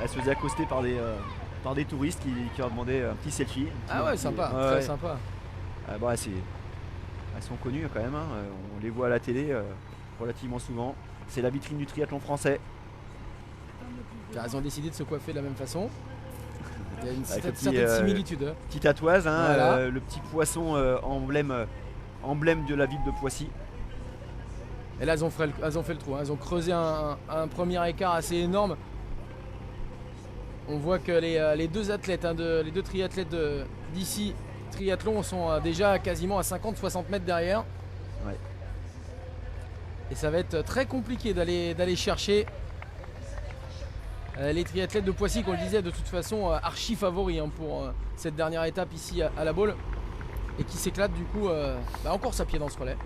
elles se faisaient accoster par des touristes qui leur demandaient un petit selfie. Ah ouais, sympa, très sympa. Elles sont connues quand même. Hein. On les voit à la télé relativement souvent. C'est la vitrine du triathlon français. Elles ont décidé de se coiffer de la même façon. Il y a une certaine similitude. Petit tatouage, hein, voilà. le petit poisson emblème de la ville de Poissy. Et là elles ont fait le trou, hein. Elles ont creusé un premier écart assez énorme. On voit que les deux athlètes, les deux triathlètes d'ici Triathlon sont déjà quasiment à 50-60 mètres derrière. Ouais. Et ça va être très compliqué d'aller chercher les triathlètes de Poissy, qu'on le disait, de toute façon archi favoris hein, pour cette dernière étape ici à La Baule, et qui s'éclatent du coup en course à pied dans ce relais.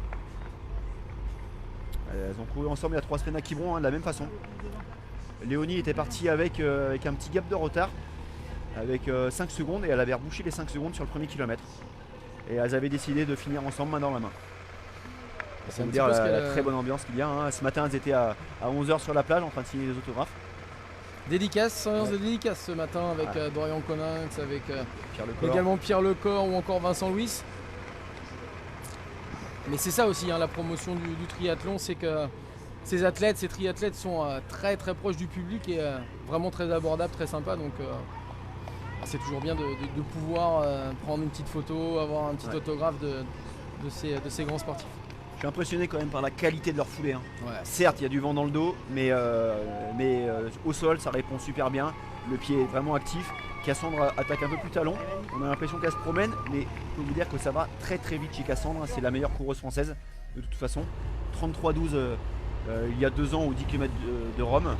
Elles ont couru ensemble il y a 3 semaines à Quiberon de la même façon. Léonie était partie avec un petit gap de retard, avec 5 secondes, et elle avait rebouché les 5 secondes sur le premier kilomètre. Et elles avaient décidé de finir ensemble main dans la main. Ça veut dire la très bonne ambiance qu'il y a. Hein. Ce matin elles étaient à 11h sur la plage en train de signer les autographes. Dédicace, séance de dédicace ce matin avec Dorian Coninx, avec également Pierre Lecor ou encore Vincent Louis. Mais c'est ça aussi hein, la promotion du triathlon, c'est que ces athlètes, ces triathlètes sont très très proches du public et vraiment très abordables, très sympas. Donc c'est toujours bien de pouvoir prendre une petite photo, avoir un petit autographe de ces grands sportifs. suis impressionné quand même par la qualité de leur foulée. Hein. Ouais. Certes, il y a du vent dans le dos, mais au sol, ça répond super bien. Le pied est vraiment actif. Cassandre attaque un peu plus talon. On a l'impression qu'elle se promène, mais je peux vous dire que ça va très très vite chez Cassandre. C'est la meilleure coureuse française de toute façon. 33-12 il y a 2 ans aux 10 km de Rome.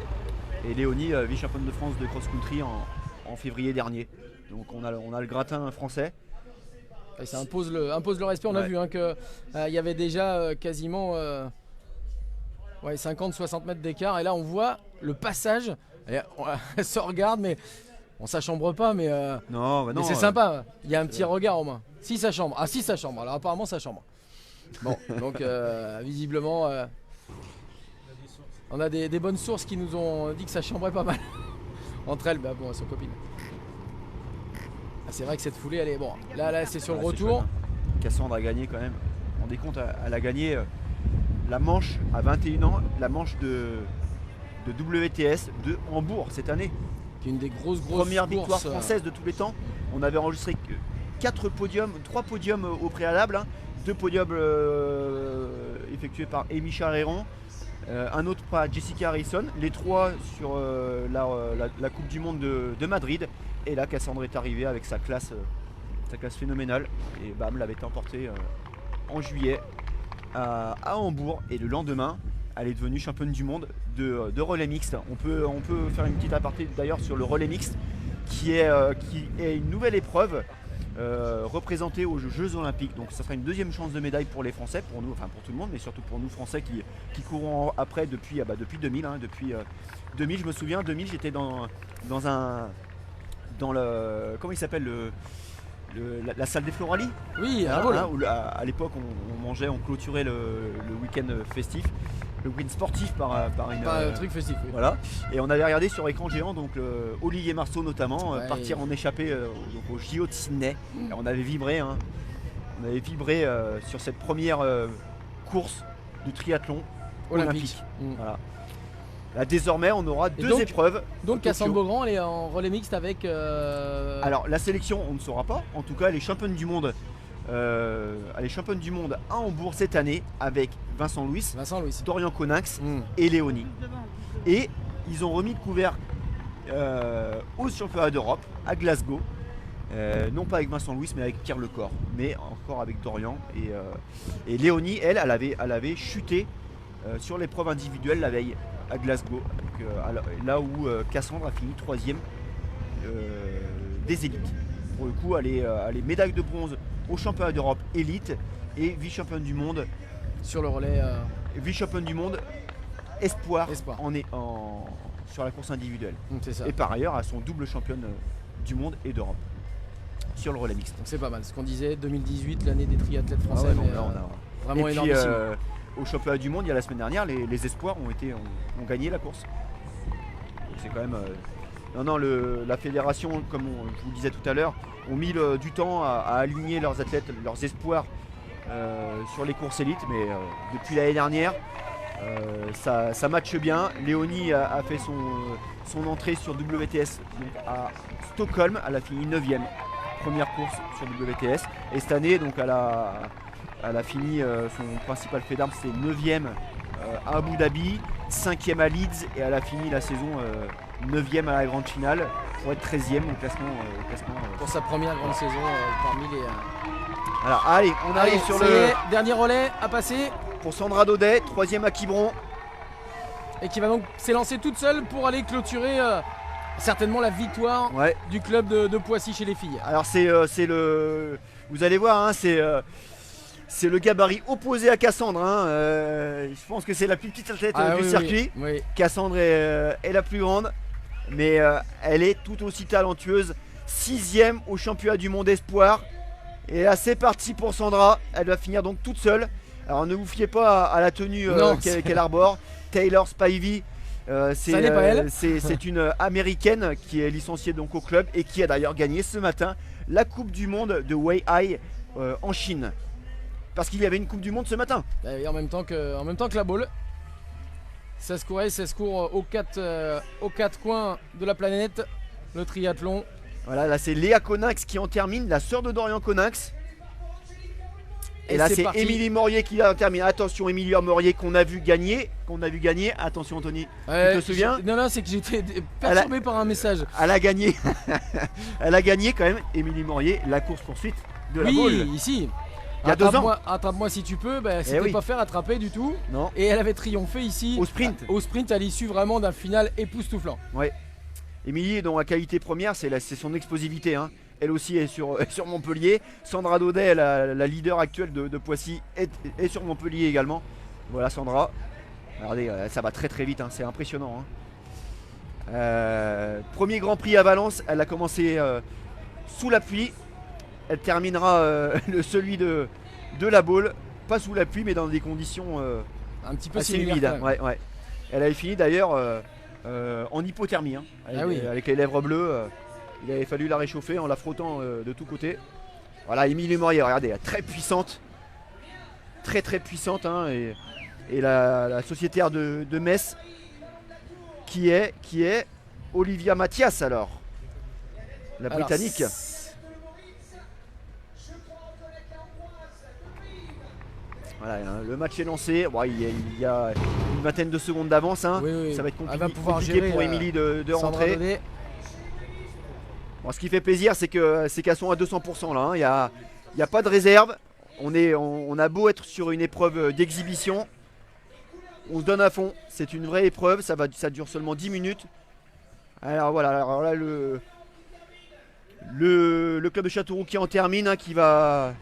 Et Léonie, vice-championne de France de cross-country en février dernier. Donc on a le gratin français. Et ça impose le respect. On a vu hein, qu'il y avait déjà quasiment 50-60 mètres d'écart. Et là, on voit le passage. Elle se regarde, mais on s'achambre pas. Mais, non, mais c'est sympa. Il y a un petit regard au moins. Si ça chambre. Ah, si ça chambre. Alors apparemment, ça chambre. Bon, donc visiblement, on a des bonnes sources qui nous ont dit que ça chambrait pas mal. Entre elles, bah bon, elles sont copines. C'est vrai que cette foulée, elle est bon. Là c'est sur le retour. Chouette, hein. Cassandre a gagné quand même. Vous vous rendez compte, elle a gagné la manche à 21 ans, la manche de WTS de Hambourg cette année. Qui est une des grosses Première courses, victoire française de tous les temps. On avait enregistré 3 podiums au préalable. Hein. 2 podiums effectués par Amy Charéron. Un autre par Jessica Harrison. Les 3 sur la Coupe du Monde de Madrid. Et là, Cassandre est arrivée avec sa classe phénoménale. Et bam, l'avait emportée en juillet à Hambourg. Et le lendemain, elle est devenue championne du monde de relais mixte. On peut faire une petite aparté d'ailleurs sur le relais mixte, qui est une nouvelle épreuve représentée aux Jeux Olympiques. Donc ça sera une deuxième chance de médaille pour les Français, pour nous, enfin pour tout le monde, mais surtout pour nous Français qui courons après depuis 2000. Hein, depuis 2000, je me souviens, 2000, j'étais dans le, comment il s'appelle, la salle des Floralies. Oui, où à l'époque on mangeait, on clôturait le week-end festif, le week-end sportif par un truc festif. Oui. Voilà. Et on avait regardé sur écran géant donc Olivier Marceau notamment partir en échappée donc au JO de Sydney. Et on avait vibré, hein. Sur cette première course du triathlon olympique. Voilà. Là, désormais, on aura deux épreuves. Donc Cassandre Beaugrand, elle est en relais mixte avec. Alors la sélection, on ne saura pas. En tout cas, elle est championne du monde. Elle est championne du monde à Hambourg cette année avec Vincent Louis, Dorian Coninx et Léonie. Et ils ont remis le couvert au championnat d'Europe à Glasgow. Non pas avec Vincent Louis mais avec Pierre Lecor, mais encore avec Dorian et Léonie, elle avait chuté sur l'épreuve individuelle la veille à Glasgow, là où Cassandre a fini 3ème des élites. Pour le coup, elle est médaille de bronze au championnat d'Europe élite et vice-championne du monde sur le relais. Vice-championne du monde espoir. Sur la course individuelle. C'est ça. Et par ailleurs, elles sont double championne du monde et d'Europe sur le relais mixte. Donc c'est pas mal. Ce qu'on disait, 2018, l'année des triathlètes français. Vraiment et énorme. Au championnat du monde, il y a la semaine dernière, les espoirs ont gagné la course. Donc c'est quand même. La fédération, comme je vous le disais tout à l'heure, ont mis du temps à aligner leurs athlètes, leurs espoirs sur les courses élites, mais depuis l'année dernière, ça matche bien. Léonie a fait son entrée sur WTS donc à Stockholm, elle a fini 9ème, première course sur WTS. Et cette année, donc, elle a fini son principal fait d'armes, c'était 9ème à Abu Dhabi, 5ème à Leeds, et elle a fini la saison 9ème à la grande finale pour être 13ème au classement. Pour sa première grande saison parmi les. Alors, allez, on arrive sur le dernier relais à passer. Pour Sandra Daudet, 3ème à Quiberon. Et qui va donc s'élancer toute seule pour aller clôturer certainement la victoire du club de Poissy chez les filles. Alors c'est le. Vous allez voir, hein, c'est le gabarit opposé à Cassandre. Hein. Je pense que c'est la plus petite athlète du circuit. Oui. Cassandre est la plus grande, mais elle est tout aussi talentueuse. 6ème au championnat du monde espoir. Et là c'est parti pour Sandra. Elle va finir donc toute seule. Alors ne vous fiez pas à la tenue qu'elle arbore. Taylor Spivey, c'est une américaine qui est licenciée donc au club et qui a d'ailleurs gagné ce matin la Coupe du Monde de Weihai en Chine. Parce qu'il y avait une Coupe du Monde ce matin. Et en même temps que la boule. Ça se court aux quatre coins de la planète, le triathlon. Voilà, là c'est Léa Coninx qui en termine, la sœur de Dorian Coninx. Et là c'est parti. Émilie Morier qui a terminé. Attention, Émilie Morier qu'on a vu gagner. Attention Anthony, tu te souviens? Non, c'est que j'étais perturbé par un message. Elle a gagné. Elle a gagné quand même, Émilie Morier, la course poursuite de la boule. Oui, ici. Il y a 2 ans. Attrape-moi si tu peux. C'était oui. pas faire attraper du tout. Non. Et elle avait triomphé ici. Au sprint. Au sprint à l'issue vraiment d'un final époustouflant. Ouais. Émilie, dont la qualité première, c'est son explosivité. Hein. Elle aussi est sur Montpellier. Sandra Daudet, la leader actuelle de Poissy, est sur Montpellier également. Voilà Sandra. Regardez, ça va très très vite, hein. C'est impressionnant. Hein. Premier Grand Prix à Valence, elle a commencé sous la pluie. Elle terminera celui de la Baule, pas sous la pluie mais dans des conditions Un petit peu assez similaire, humides. quand même. Ouais. Elle avait fini d'ailleurs en hypothermie, hein, avec les lèvres bleues. Il avait fallu la réchauffer en la frottant de tous côtés. Voilà, Émilie Morier, regardez, elle est très puissante. Très très puissante. Hein, et la sociétaire de Metz qui est Olivia Mathias alors. La Britannique. Voilà, hein, le match est lancé. Bon, il y a une vingtaine de secondes d'avance. Hein. Oui. Ça va être Elle va pouvoir compliqué gérer, pour Émilie de Sandra rentrer. Daudet. Bon, ce qui fait plaisir, c'est qu'elles sont à 200% là. Hein. Il n'y a pas de réserve. On a beau être sur une épreuve d'exhibition. On se donne à fond. C'est une vraie épreuve. Ça dure seulement 10 minutes. Alors voilà, alors là le club de Châteauroux qui en termine, hein, qui va.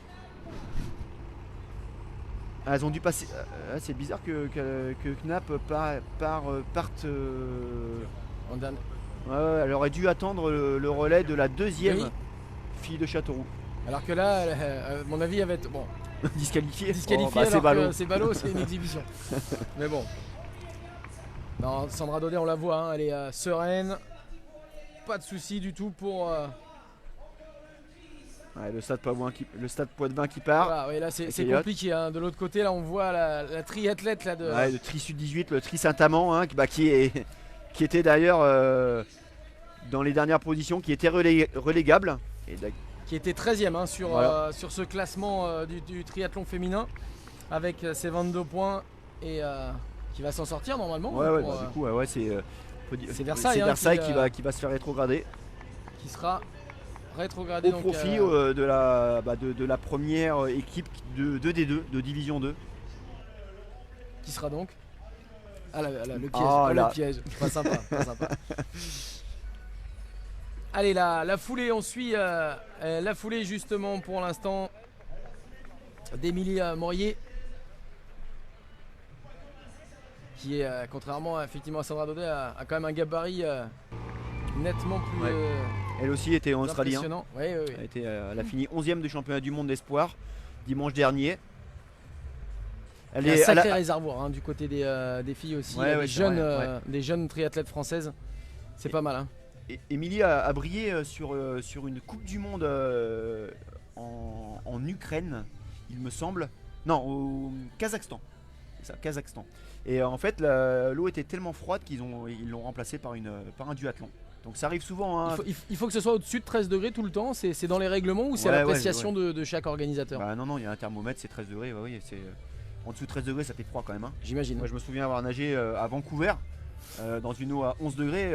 Ah, elles ont dû passer. C'est bizarre que Knapp parte. En dernier. Ouais, elle aurait dû attendre le relais de la deuxième fille de Châteauroux. Alors que là, à mon avis, elle va être Disqualifiée. disqualifiée. C'est ballot. C'est ballot, c'est une exhibition. Mais bon. Non, Sandra Daudet, on la voit, hein, elle est sereine. Pas de soucis du tout pour. Ouais, le stade Poitvin qui part. Voilà, ouais, là c'est Elliott. compliqué. Hein. De l'autre côté, là on voit la triathlète là de. Ouais, le Tri Sud 18, le Tri Saint-Amand, hein, qui était d'ailleurs dans les dernières positions, qui était relégable. Qui était 13ème hein, Voilà. sur ce classement du triathlon féminin avec ses 22 points et qui va s'en sortir normalement. Ouais, hein, ouais, du coup, c'est Versailles, hein, qui va se faire rétrograder. qui sera rétrogradé Au profit de la première équipe de D2, de Division 2. qui sera donc le piège. Ah, là. Le piège. Pas sympa, pas sympa. Allez, la foulée, on suit la foulée justement pour l'instant d'Émilie Morier. Qui est, contrairement effectivement à Sandra Daudet, a quand même un gabarit nettement plus Elle aussi était en Australie. Hein. impressionnant. Oui. Elle a fini 11ème du championnat du monde d'espoir dimanche dernier. Il y a un sacré réservoir hein, du côté des filles aussi. Ouais, Il y a ouais, des jeunes triathlètes françaises. C'est pas mal. Hein. Émilie a brillé sur une Coupe du Monde en Ukraine, il me semble. Non, au Kazakhstan. C'est ça, Kazakhstan. Et en fait, l'eau était tellement froide qu'ils l'ont remplacée par un duathlon. Donc ça arrive souvent. Hein. Il faut que ce soit au-dessus de 13 degrés tout le temps. C'est dans les règlements ou c'est à l'appréciation de chaque organisateur? Bah non, il y a un thermomètre, c'est 13 degrés. Oui, en dessous de 13 degrés, ça fait froid quand même. Hein. J'imagine. Moi, je me souviens avoir nagé à Vancouver dans une eau à 11 degrés.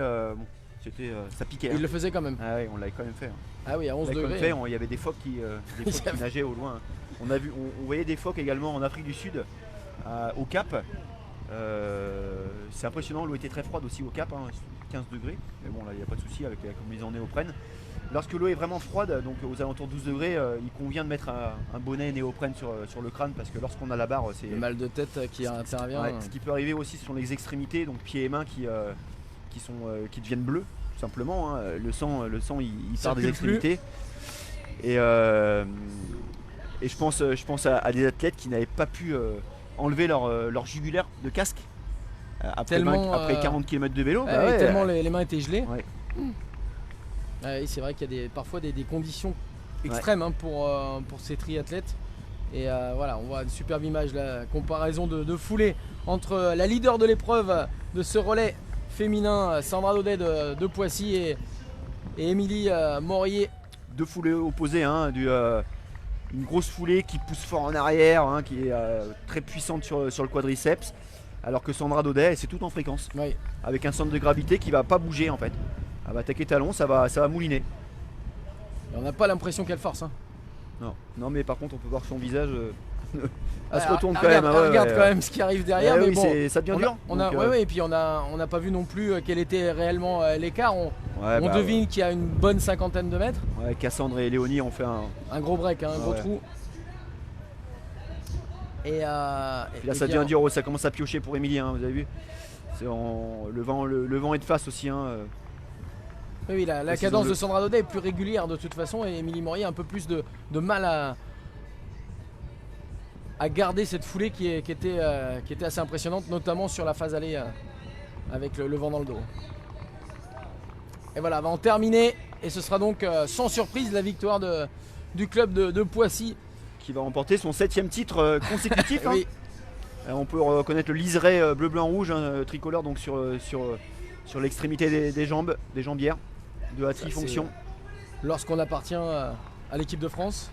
Ça piquait. Il le faisait quand même. Ah oui, on l'avait quand même fait. Hein. Ah oui, à 11 degrés. Il y avait des phoques qui nageaient au loin. On voyait des phoques également en Afrique du Sud, au Cap. C'est impressionnant, l'eau était très froide aussi au Cap, hein, 15 degrés. Mais bon, là, il n'y a pas de souci avec la combinaison néoprène. Lorsque l'eau est vraiment froide, donc aux alentours de 12 degrés, il convient de mettre un bonnet néoprène sur le crâne parce que lorsqu'on a la barre, c'est le mal de tête qui intervient. Ouais, ce qui peut arriver aussi, ce sont les extrémités, donc pieds et mains qui deviennent bleus, tout simplement. Hein. Le sang il part des extrémités. Et je pense à des athlètes qui n'avaient pas pu enlever leur jugulaire de casque après 40 km de vélo. Tellement les mains étaient gelées. Ouais. Oui, c'est vrai qu'il y a parfois des conditions extrêmes hein, pour ces triathlètes. Et voilà, on voit une superbe image, la comparaison de foulée entre la leader de l'épreuve de ce relais féminin, Sandra Daudet de Poissy et Émilie Morier. Deux foulées opposées, hein, une grosse foulée qui pousse fort en arrière, hein, qui est très puissante sur le quadriceps. Alors que Sandra Daudet, elle, c'est tout en fréquence. Oui. Avec un centre de gravité qui va pas bouger en fait. Elle va attaquer talon, ça va mouliner. Et on n'a pas l'impression qu'elle force. Hein. Non, mais par contre, on peut voir son visage. Elle se Ah, retourne quand regarde, même. Ouais, regarde ouais. quand même ce qui arrive derrière. Mais oui, bon, ça devient dur. Donc, ouais, et puis on n'a pas vu non plus quel était réellement l'écart. On ouais, devine qu'il y a une bonne cinquantaine de mètres. Ouais, Cassandre et Léonie ont fait Un gros break, hein, un gros ouais. trou. Et Puis là, ça bien, devient dur, ça commence à piocher pour Émilie, hein, vous avez vu. Le vent est de face aussi. Hein. Oui, la Précisons cadence le- de Sandra Daudet est plus régulière de toute façon et Émilie Morier a un peu plus de mal à garder cette foulée qui était assez impressionnante, notamment sur la phase allée avec le vent dans le dos. Et voilà, va en terminer et ce sera donc sans surprise la victoire du club de Poissy. Qui va remporter son 7ème titre consécutif. Hein. Oui. On peut reconnaître le liseré bleu-blanc-rouge hein, tricolore donc sur l'extrémité des jambes, des jambières de la trifonction. Lorsqu'on appartient à l'équipe de France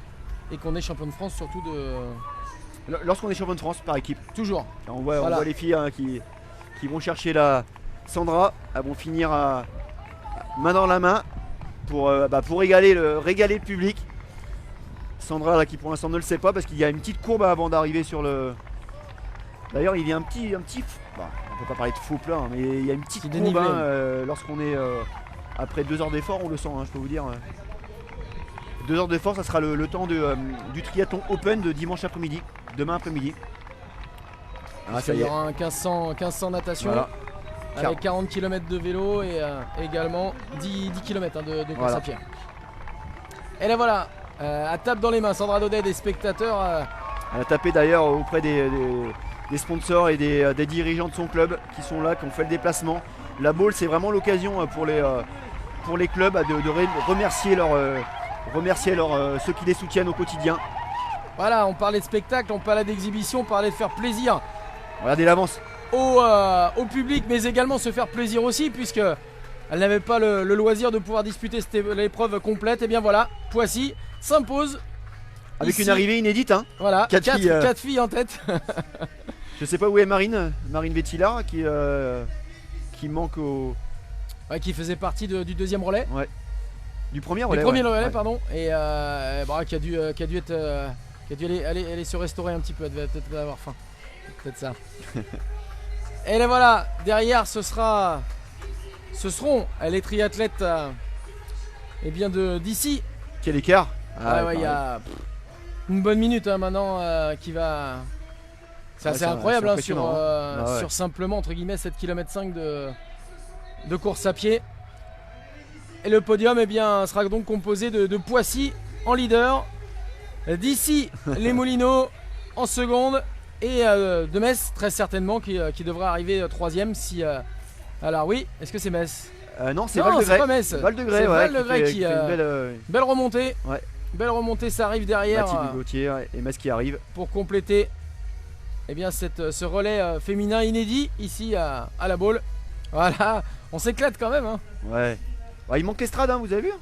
et qu'on est champion de France surtout Lorsqu'on est champion de France par équipe. toujours. On voit Voilà. les filles hein, qui vont chercher la Sandra. Elles vont finir main dans la main pour régaler le public. Sandra là, qui pour l'instant ne le sait pas parce qu'il y a une petite courbe avant d'arriver sur le. D'ailleurs il y a un petit. On peut pas parler de faux plat, hein, mais il y a une petite Petit courbe dénivelé. lorsqu'on est après 2 heures d'effort, on le sent, hein, je peux vous dire. 2 heures d'effort, ça sera le temps du triathlon open de dimanche après-midi, demain après-midi. Ah, ça Il y y est. aura un 1500 natation Voilà. avec 40 km de vélo et également 10 km de course Voilà. à pied. Et là voilà, à tape dans les mains, Sandra Daudet, des spectateurs. Elle a tapé d'ailleurs auprès des sponsors et des dirigeants de son club qui sont là, qui ont fait le déplacement. La Baule, c'est vraiment l'occasion pour les clubs de remercier ceux qui les soutiennent au quotidien. Voilà, on parlait de spectacle, on parlait d'exhibition, on parlait de faire plaisir Regardez l'avance. au public, mais également se faire plaisir aussi, puisque elle n'avait pas le loisir de pouvoir disputer l'épreuve complète. Et bien voilà, Poissy s'impose. Avec ici. une arrivée inédite. Hein. Voilà, Quatre filles, quatre filles en tête. Je sais pas où est Marine Vétillard qui manque Ouais, qui faisait partie du deuxième relais. du premier Du relais. premier ouais. relais, Ouais. pardon. Et qui a dû aller se restaurer un petit peu. Elle devait peut-être avoir faim. Peut-être ça. Et là voilà, derrière ce seront les triathlètes d'ici. Quel écart. Il y a une bonne minute hein, maintenant qui va. C'est assez incroyable c'est hein, impressionnant, hein. sur simplement entre guillemets 7 km 5 de course à pied. Et le podium sera donc composé de Poissy en leader, d'ici les Moulineaux en seconde et de Metz très certainement qui devrait arriver troisième si. Alors oui, est-ce que c'est Metz? Non, c'est Non, Val de c'est Grès. pas Metz. Val de Grès, C'est ouais, Val de Grès qui fait une belle remontée. Ouais. Belle remontée, ça arrive derrière Mathilde Gauthier et Metz qui arrive. pour compléter ce relais féminin inédit ici à la Baule. Voilà, on s'éclate quand même. Hein. Ouais. Il manque l'estrade, hein, vous avez vu?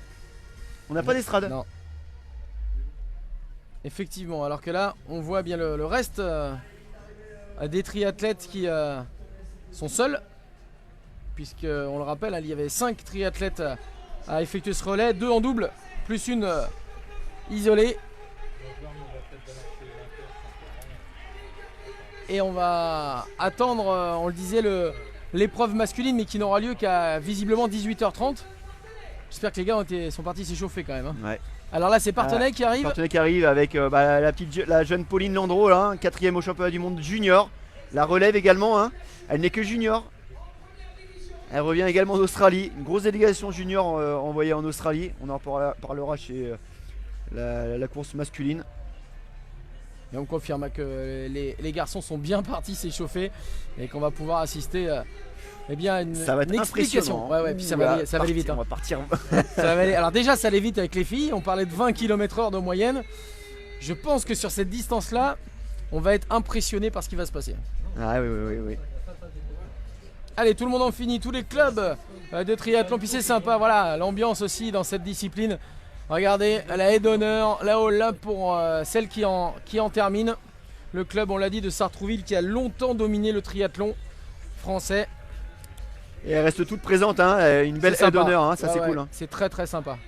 On n'a pas d'estrade. Non. Effectivement, alors que là, on voit bien le reste des triathlètes qui sont seuls. Puisque, on le rappelle, il y avait 5 triathlètes à effectuer ce relais, 2 en double, plus une isolée. Et on va attendre, on le disait, l'épreuve masculine, mais qui n'aura lieu qu'à visiblement 18h30. J'espère que les gars sont partis s'échauffer quand même. Hein. Ouais. Alors là, c'est Partenay qui arrive. Partenay qui arrive avec la jeune Pauline Landreau, là, 4ème au championnat du monde junior. La relève également, hein. Elle n'est que junior. Elle revient également d'Australie. Une grosse délégation junior envoyée en Australie. On en parlera chez la course masculine. Et on confirme que les garçons sont bien partis s'échauffer et qu'on va pouvoir assister à une Ça va être explication. impressionnant. Ouais, puis ça va aller vite. On Hein. va partir. Ça va aller. Alors déjà, ça allait vite avec les filles. On parlait de 20 km/h de moyenne. Je pense que sur cette distance-là, on va être impressionné par ce qui va se passer. Ah oui. Allez, tout le monde en finit, tous les clubs de triathlon. Puis c'est sympa, voilà, l'ambiance aussi dans cette discipline. Regardez la haie d'honneur là-haut, là pour celle qui en termine. Le club, on l'a dit, de Sartrouville qui a longtemps dominé le triathlon français. Et elle reste toute présente, hein, une belle C'est aide sympa. d'honneur, hein, ça Ouais, c'est ouais, cool. Hein. C'est très très sympa.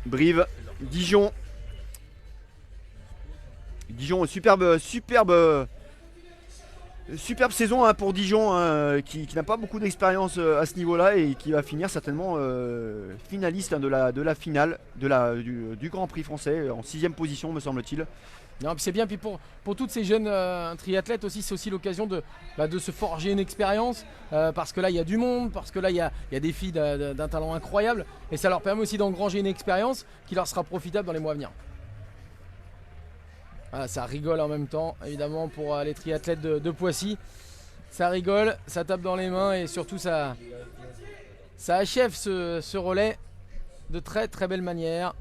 Brive, Dijon. Dijon, superbe saison hein, pour Dijon, hein, qui n'a pas beaucoup d'expérience à ce niveau-là et qui va finir certainement finaliste hein, de la finale du Grand Prix français en 6ème position me semble-t-il. Non, puis c'est bien, puis pour toutes ces jeunes triathlètes aussi, c'est aussi l'occasion de se forger une expérience parce que là il y a du monde, parce que là il y a des filles d'un talent incroyable et ça leur permet aussi d'engranger une expérience qui leur sera profitable dans les mois à venir. Ah, ça rigole en même temps, évidemment, pour les triathlètes de Poissy. Ça rigole, ça tape dans les mains et surtout ça achève ce relais de très très belle manière.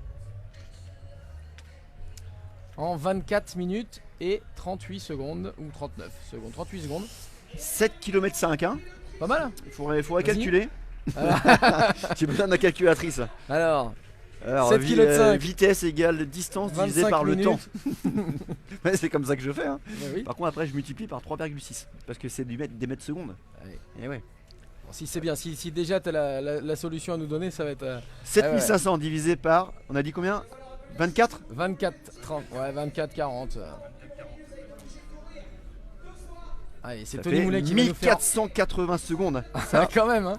En 24 minutes et 38 secondes, ou 39 secondes, 38 secondes. 7 km 5 hein. Pas mal. Il faudrait Vas-y. calculer. J'ai besoin de la calculatrice. Alors 7 7 km 5. Vitesse égale distance divisé 25 par le temps. minutes. Ouais, c'est comme ça que je fais. Hein. Bah oui. Par contre après je multiplie par 3,6 parce que c'est des mètres secondes. Allez. Et ouais. Bon, si c'est bien, si déjà tu as la solution à nous donner, ça va être 7500 divisé par, on a dit combien 24 24, 30, ouais 24, 40. Allez, c'est Ça Tony fait Moulet qui va nous faire 1480 secondes. ça quand même hein.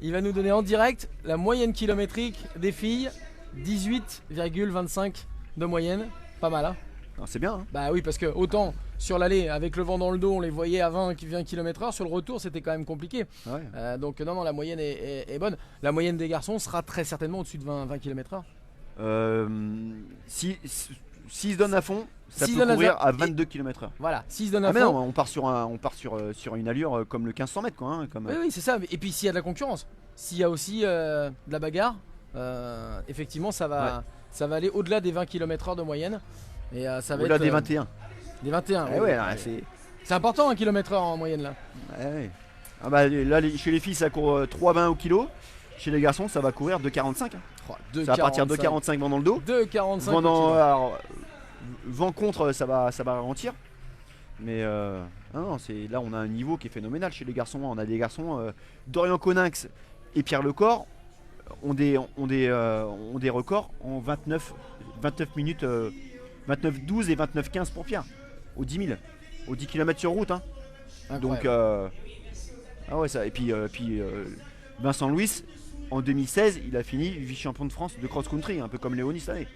Il va nous donner en direct la moyenne kilométrique des filles, 18,25 de moyenne, pas mal hein. Non, c'est bien. Hein. Bah oui, parce que autant sur l'aller avec le vent dans le dos on les voyait à 20 km/h, sur le retour c'était quand même compliqué. Ouais. Donc non, la moyenne est bonne. La moyenne des garçons sera très certainement au-dessus de 20 km/h. Si se donne à fond, ça S'ils peut donnent à courir fond, à 22 km/h. Voilà, s'ils se donnent à Ah mais fond. non, on part sur une allure comme le 1500 mètres quoi. Hein, comme, Oui, oui, c'est ça. Et puis s'il y a de la concurrence, s'il y a aussi de la bagarre, effectivement ça va aller au-delà des 20 km/h de moyenne. Et ça va au-delà être des 21. Des 21. Eh oui. ouais, là, c'est. C'est important 1 km/h en moyenne là. Ouais. Ah bah, là, chez les filles ça court 3,20 au kilo. Chez les garçons ça va courir 2,45. Hein. Oh, Ça va partir de 45 vent dans le dos. 2,45. Vent, vent contre ça va ralentir. Mais non, là on a un niveau qui est phénoménal chez les garçons. On a des garçons, Dorian Coninx et Pierre Lecor ont des records en 29 minutes, 29-12 et 29-15 pour Pierre, aux 10 000, aux 10 km sur route. Hein. Donc, ah ouais, ça. Et puis, Vincent Louis, en 2016, il a fini vice-champion de France de cross-country, un peu comme Léonie cette année.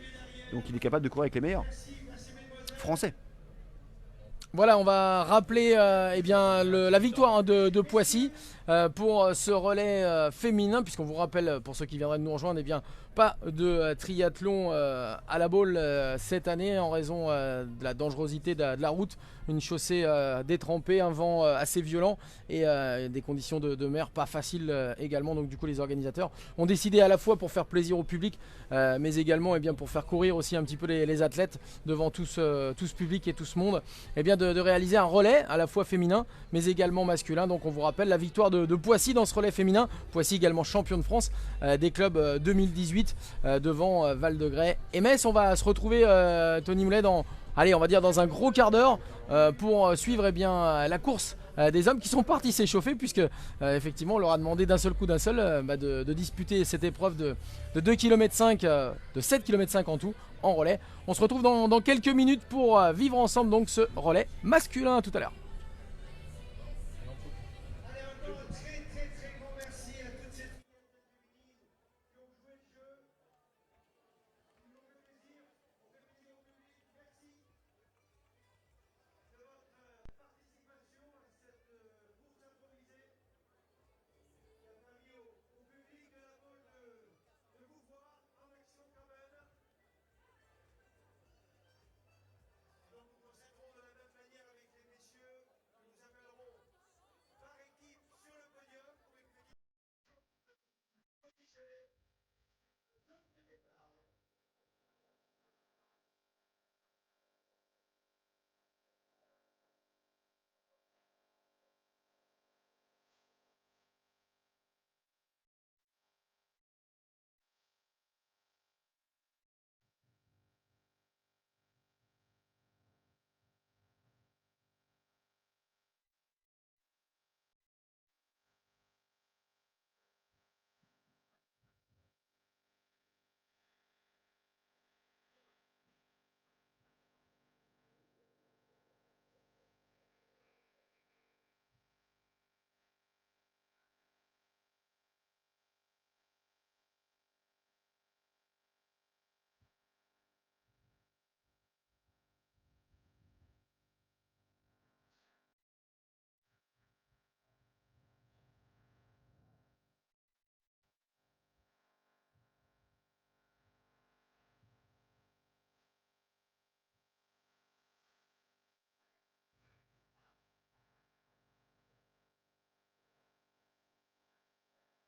Donc il est capable de courir avec les meilleurs français. Voilà, on va rappeler la victoire hein, de Poissy pour ce relais féminin, puisqu'on vous rappelle, pour ceux qui viendraient de nous rejoindre, eh bien, pas de triathlon à la boule cette année en raison de la dangerosité de la route, une chaussée détrempée, un vent assez violent et des conditions de mer pas faciles également. Donc du coup les organisateurs ont décidé à la fois pour faire plaisir au public mais également pour faire courir aussi un petit peu les athlètes devant tout ce public et tout ce monde, de réaliser un relais à la fois féminin mais également masculin. Donc on vous rappelle la victoire de Poissy dans ce relais féminin. Poissy également champion de France des clubs 2018 devant Val-de-Grès et Metz. On va se retrouver Tony Moulet dans un gros quart d'heure pour suivre la course des hommes qui sont partis s'échauffer, puisque effectivement on leur a demandé d'un seul coup de disputer cette épreuve de 2 km 5 de 7 km 5 en tout en relais. On se retrouve dans quelques minutes pour vivre ensemble donc ce relais masculin. À tout à l'heure.